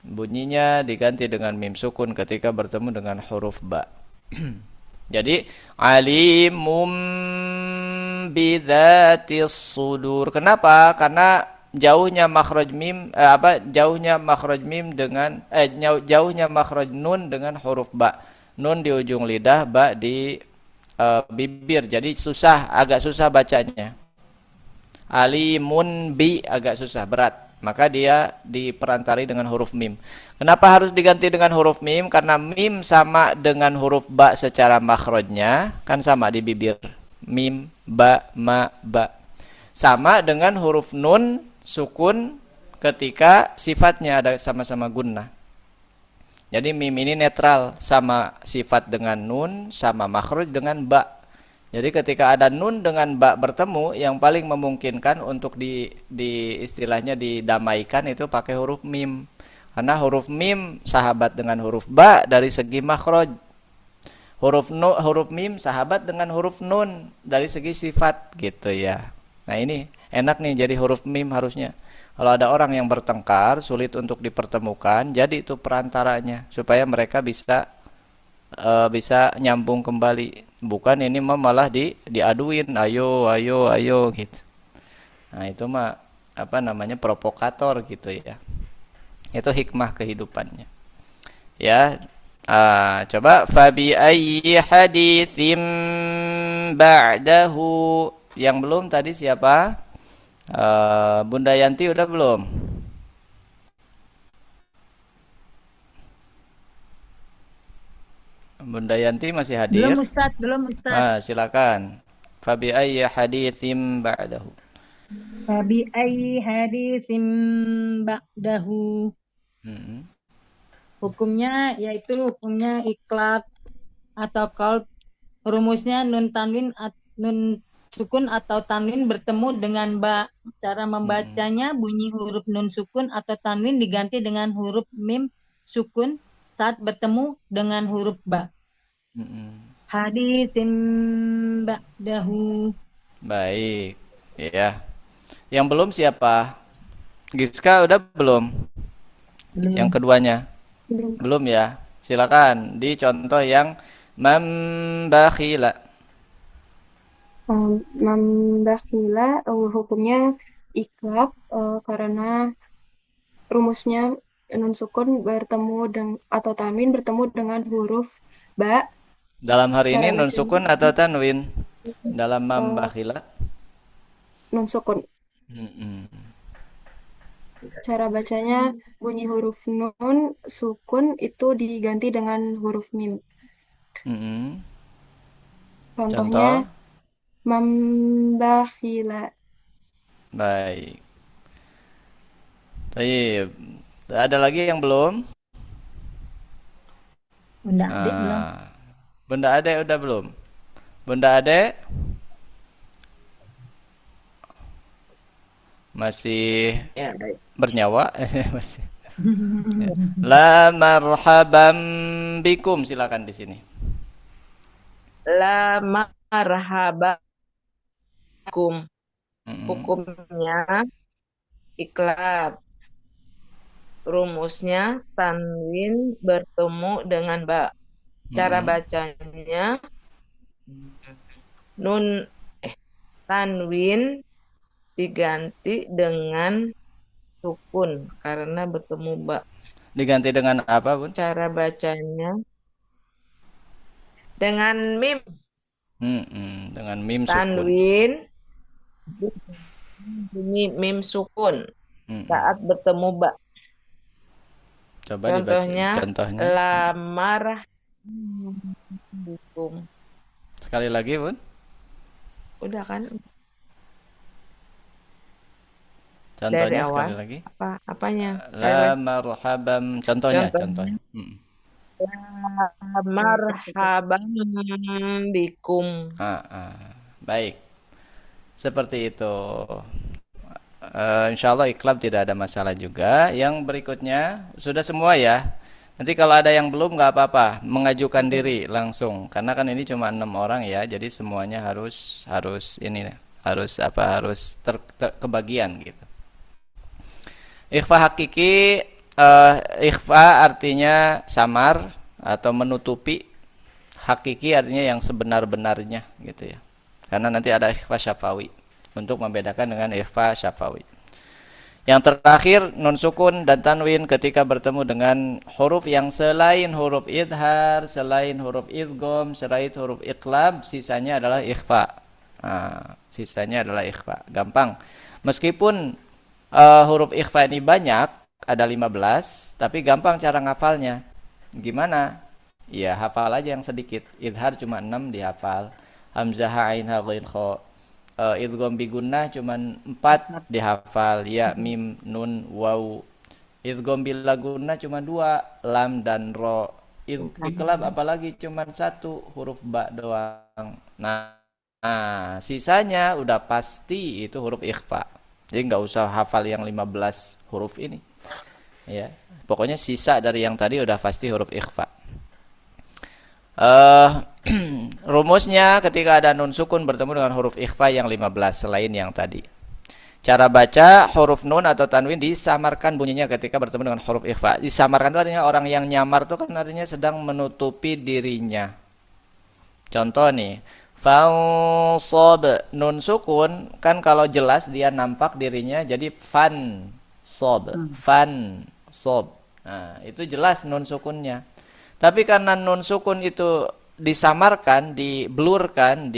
Bunyinya diganti dengan mim sukun ketika bertemu dengan huruf ba. Jadi alimum bidzatis sudur. Kenapa? Karena jauhnya makhraj mim jauhnya makhraj mim dengan jauhnya makhraj nun dengan huruf ba. Nun di ujung lidah, ba di bibir. Jadi agak susah bacanya. Alimun bi agak susah, berat. Maka dia diperantari dengan huruf mim. Kenapa harus diganti dengan huruf mim? Karena mim sama dengan huruf ba secara makhrajnya, kan sama di bibir. Mim, ba, ma, ba. Sama dengan huruf nun sukun ketika sifatnya ada sama-sama gunnah. Jadi mim ini netral, sama sifat dengan nun, sama makhraj dengan ba. Jadi ketika ada nun dengan ba bertemu, yang paling memungkinkan untuk di istilahnya didamaikan itu pakai huruf mim. Karena huruf mim sahabat dengan huruf ba dari segi makhraj. Huruf mim sahabat dengan huruf nun dari segi sifat gitu ya. Nah ini enak nih jadi huruf mim harusnya. Kalau ada orang yang bertengkar sulit untuk dipertemukan, jadi itu perantaranya supaya mereka bisa nyambung kembali. Bukan ini malah diaduin, ayo gitu. Nah itu mah provokator gitu ya. Itu hikmah kehidupannya. Ya, coba fabi ayyi haditsim ba'dahu. Yang belum tadi siapa? Bunda Yanti udah belum? Bunda Yanti masih hadir? Belum Ustaz. Silakan. Fabi ayyi haditsim ba'dahu. Fabi ayyi haditsim ba'dahu. Hukumnya iklab atau qalb. Rumusnya nun sukun atau tanwin bertemu dengan ba. Cara membacanya bunyi huruf nun sukun atau tanwin diganti dengan huruf mim sukun saat bertemu dengan huruf ba. Hadisin ba'dahu. Baik, ya. Yang belum siapa? Giska udah belum? Yang keduanya? Belum ya. Silakan dicontoh yang mambakhila. Mambakhila hukumnya iklab karena rumusnya nun sukun bertemu atau tanwin bertemu dengan huruf ba. Dalam hari ini nun sukun atau tanwin? Dalam mambakhila? Nun sukun. Cara bacanya bunyi huruf nun sukun itu diganti dengan huruf mim. Contohnya mambakhila. Baik. Baik. Ada lagi yang belum? Bunda Ade belum. Bunda Ade udah belum? Bunda Ade masih bernyawa masih. Ya. La marhaban bikum, silakan di sini. La marhaban bikum. Hukumnya iklab. Rumusnya tanwin bertemu dengan ba. Cara bacanya tanwin diganti dengan sukun karena bertemu ba. Diganti dengan apa, Bun? Cara bacanya dengan mim. Dengan mim sukun. Tanwin bunyi mim sukun saat bertemu ba. Coba Contohnya, contohnya. Lamar bikum. Sekali lagi, Bun. Udah kan? dari Contohnya sekali awal. lagi. Apanya? Sekali La lagi. marhaban. Contohnya. Contohnya. Marhaban bikum. Baik. Seperti itu. Insya Allah iklab tidak ada masalah juga. Yang berikutnya sudah semua ya. Nanti kalau ada yang belum nggak apa-apa, mengajukan diri langsung. Karena kan ini cuma 6 orang ya, jadi semuanya harus kebagian gitu. Ikhfa hakiki, ikhfa artinya samar atau menutupi. Hakiki artinya yang sebenar-benarnya gitu ya. Karena nanti ada ikhfa syafawi untuk membedakan dengan ikhfa syafawi. Yang terakhir nun sukun dan tanwin ketika bertemu dengan huruf yang selain huruf idhar, selain huruf idgham, selain huruf iqlab, sisanya adalah ikhfa. Sisanya adalah ikhfa. Gampang. Meskipun huruf ikhfa ini banyak, ada 15, tapi gampang cara ngafalnya. Gimana? Ya hafal aja yang sedikit. Idhar cuma 6 dihafal. Hamzah, ain, ha, ghain, kha. Idgham bi gunnah cuman 4 dihafal, ya, mim, nun, waw. Idgham bila gunnah cuma 2, lam dan ro. Iqlab apalagi cuma 1, huruf ba doang. Nah, sisanya udah pasti itu huruf ikhfa. Jadi nggak usah hafal yang 15 huruf ini. Ya, pokoknya sisa dari yang tadi udah pasti huruf ikhfa. Rumusnya ketika ada nun sukun bertemu dengan huruf ikhfa yang 15 selain yang tadi. Cara baca huruf nun atau tanwin disamarkan bunyinya ketika bertemu dengan huruf ikhfa. Disamarkan itu artinya orang yang nyamar itu kan artinya sedang menutupi dirinya. Contoh nih, fansob, nun sukun kan kalau jelas dia nampak dirinya jadi fan sob, fan sob. Nah, itu jelas nun sukunnya. Tapi karena nun sukun itu disamarkan, diblurkan,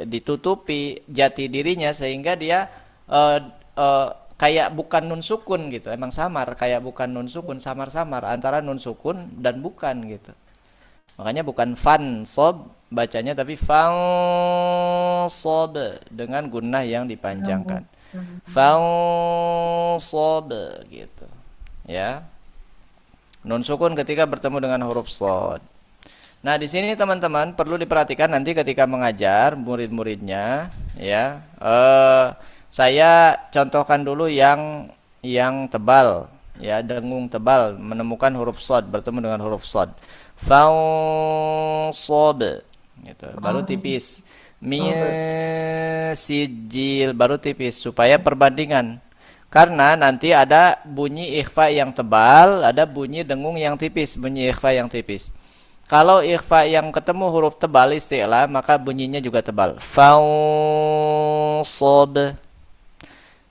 ditutupi jati dirinya sehingga dia kayak bukan nun sukun gitu. Emang samar, kayak bukan nun sukun, samar-samar antara nun sukun dan bukan gitu. Makanya bukan fan sob bacanya, tapi fan sob dengan gunnah yang dipanjangkan. Fan sob gitu. Ya. Nun sukun ketika bertemu dengan huruf shad. Nah, di sini teman-teman perlu diperhatikan nanti ketika mengajar murid-muridnya ya. Saya contohkan dulu yang tebal ya, dengung tebal menemukan huruf shad bertemu dengan huruf shad. Fansab gitu. Baru tipis. Sijil baru tipis supaya perbandingan. Karena nanti ada bunyi ikhfa yang tebal, ada bunyi dengung yang tipis, bunyi ikhfa yang tipis. Kalau ikhfa yang ketemu huruf tebal isti'la, maka bunyinya juga tebal. Fansab.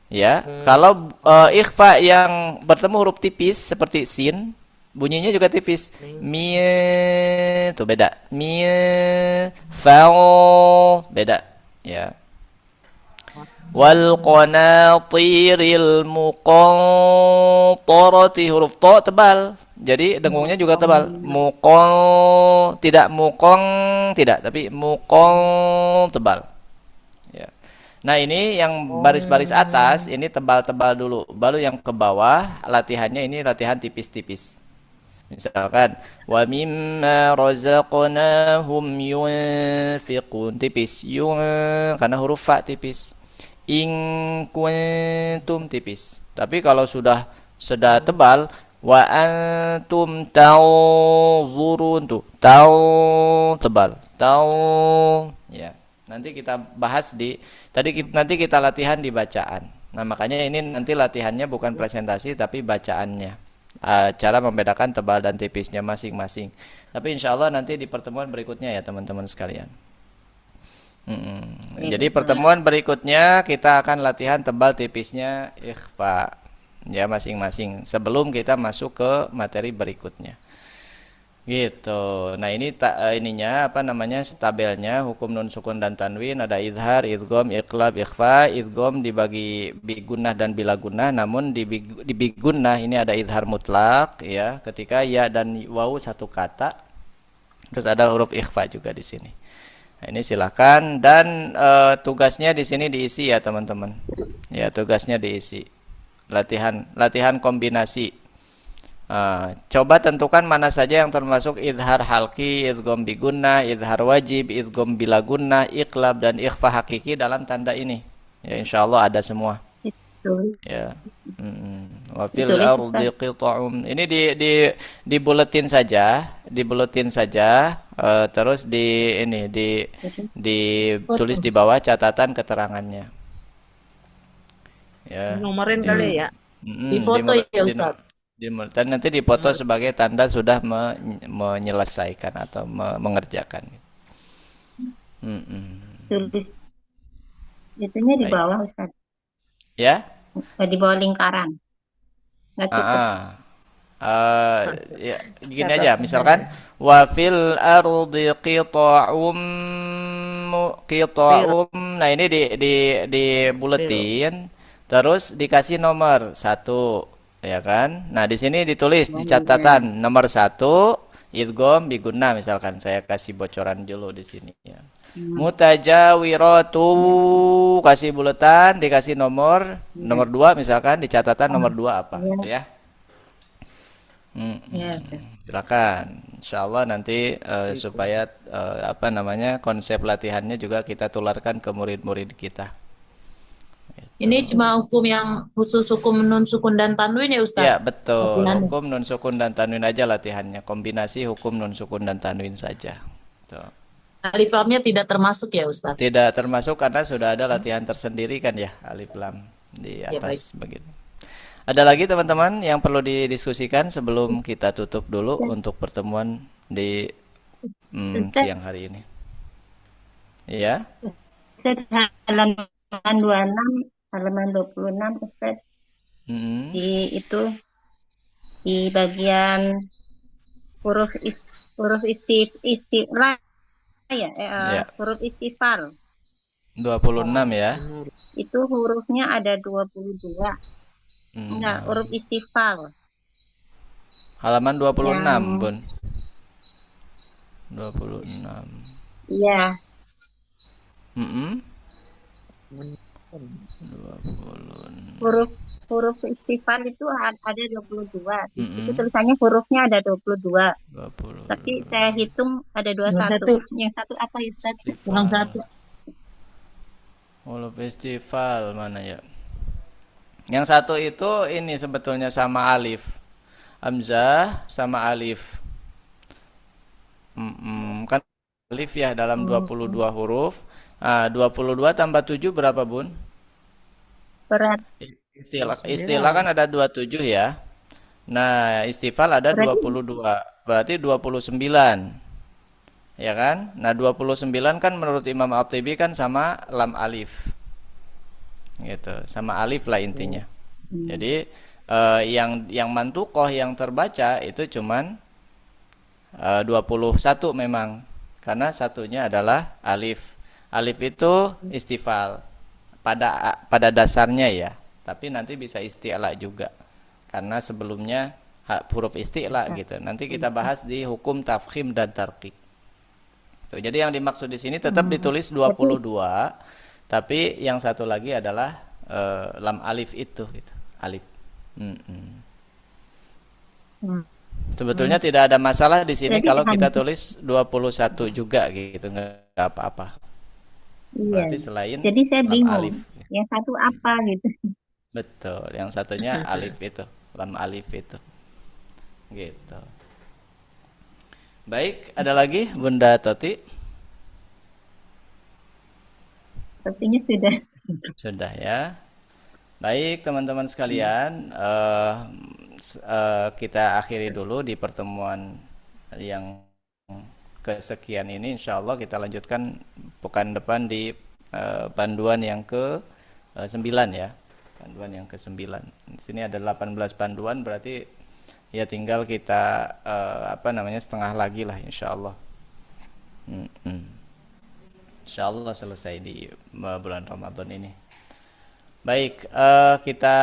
Ya, kalau ikhfa yang bertemu huruf tipis seperti sin, bunyinya juga tipis. Itu beda. Beda. Ya. Wal qanatiril muqantarati, huruf to tebal. Jadi dengungnya juga tebal. Tidak, tapi muqan tebal. Ya. Nah, ini yang baris-baris atas ini tebal-tebal dulu. Baru yang ke bawah latihannya ini latihan tipis-tipis. Misalkan wa mimma razaqnahum yunfiqun, tipis. Karena huruf fa tipis. In kuntum tipis. Tapi kalau sudah tebal, wa antum tanzurun tuh tebal. Ya. Nanti kita bahas nanti kita latihan di bacaan. Nah, makanya ini nanti latihannya bukan presentasi tapi bacaannya. Cara membedakan tebal dan tipisnya masing-masing. Tapi insya Allah nanti di pertemuan berikutnya ya teman-teman sekalian. Jadi pertemuan berikutnya kita akan latihan tebal tipisnya ikhfa ya masing-masing sebelum kita masuk ke materi berikutnya. Gitu. Nah, ini tabelnya hukum nun sukun dan tanwin, ada idhar, idgham, iqlab, ikhfa. Idgham dibagi bi gunnah dan bila gunnah, namun di bi gunnah ini ada idhar mutlak ya, ketika ya dan waw satu kata. Terus ada huruf ikhfa juga di sini. Ini silahkan dan tugasnya di sini diisi ya teman-teman. Ya, tugasnya diisi. Latihan kombinasi. Coba tentukan mana saja yang termasuk idhar halki, idgham bigunnah, idhar wajib, idgham bila gunnah, iqlab dan ikhfa hakiki dalam tanda ini. Ya, insyaallah ada semua. Itu. Ya. Wa fil ardi qita'um. Ini dibuletin saja, terus ditulis di bawah catatan keterangannya. Ya. Nomorin kali ya. Di foto ya Ustaz. Dan nanti dipoto sebagai tanda sudah menyelesaikan atau mengerjakan. Tulis. Itunya di bawah Ustaz. Ya? Di bawah lingkaran. Nggak cukup. Ya, gini aja, misalkan wa fil ardi qita'um. Nah, ini di buletin, terus dikasih nomor 1, ya kan? Nah, di sini ditulis di catatan nomor 1 idgham bigunnah, misalkan saya kasih bocoran dulu di sini ya. Mutajawiratu, kasih buletan, dikasih nomor 2 misalkan, di catatan nomor 2 apa gitu ya. Silakan. Insyaallah nanti supaya konsep latihannya juga kita tularkan ke murid-murid kita. Ini cuma hukum yang khusus hukum nun sukun dan tanwin ya Ustaz? Ya, betul. Hukum nun sukun dan tanwin aja latihannya. Kombinasi hukum nun sukun dan tanwin saja. Tuh. Alif lamnya tidak termasuk ya Ustaz? Tidak termasuk karena sudah ada latihan tersendiri kan ya, alif lam di atas begitu. Ada lagi teman-teman yang perlu didiskusikan sebelum kita tutup dulu untuk pertemuan di siang hari ini. Iya. Halaman 26, halaman 26 Ustaz. Di bagian huruf istilah ya, huruf istifal 26 ya. itu hurufnya ada 22. Enggak, huruf istifal halaman 26 Bun. 26. Iya. 20. Huruf istifal itu ada 22. Itu tulisannya hurufnya ada 22. 20. Tapi saya hitung ada 21. Yang satu apa ya Ustaz? Yang satu. Huruf istifal mana ya? Yang satu itu ini sebetulnya sama alif. Hamzah sama alif. Kan alif ya dalam 22 huruf. 22 tambah 7 berapa Bun? Berat. Istilah kan ada 27 ya. Nah, istifal ada 22. Berarti 29. Ya kan? Nah, 29 kan menurut Imam At-Tibi kan sama lam alif. Gitu, sama alif lah intinya. Jadi yang mantukoh yang terbaca itu cuman 21 memang. Karena satunya adalah alif. Alif itu istifal pada dasarnya ya. Tapi nanti bisa isti'la juga karena sebelumnya huruf isti'la gitu. Nanti kita bahas di hukum tafkhim dan tarqiq. Jadi yang dimaksud di sini tetap ditulis 22, tapi yang satu lagi adalah lam alif itu gitu. Alif. Sebetulnya tidak ada masalah di sini kalau kita tulis 21 juga gitu, nggak apa-apa. Berarti selain jadi saya bingung. Alif. Yang satu apa gitu. Betul, yang satunya alif itu, lam alif itu. Gitu. Baik, ada lagi Bunda Toti? Sepertinya sudah. Sudah ya. Baik, teman-teman sekalian, kita akhiri dulu di pertemuan yang kesekian ini. Insya Allah kita lanjutkan pekan depan di panduan yang ke-9 ya. Panduan yang ke-9. Di sini ada 18 panduan, berarti ya tinggal kita setengah lagi lah insya Allah. Insya Allah selesai di bulan Ramadan ini. Baik, kita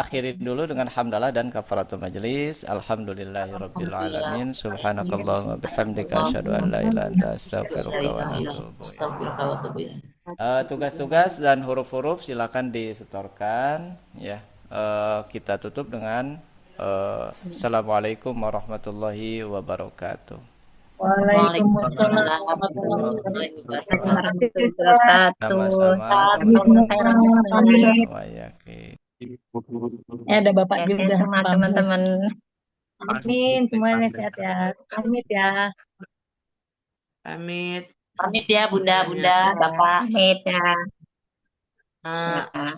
akhiri dulu dengan hamdalah dan kafaratul majelis. Alhamdulillahirabbil alamin. Subhanakallahumma bihamdika asyhadu an la ilaha illa anta astaghfiruka wa atubu ilaik. Tugas-tugas dan huruf-huruf silakan disetorkan ya. Kita tutup dengan Assalamualaikum warahmatullahi wabarakatuh. Waalaikumsalam warahmatullahi wabarakatuh. Sama-sama. Ada Bapak juga sama teman-teman. Amin, semuanya sehat ya. Pamit ya. Pamit. Pamit ya Bunda, Bapak. Pamit ya. Ah.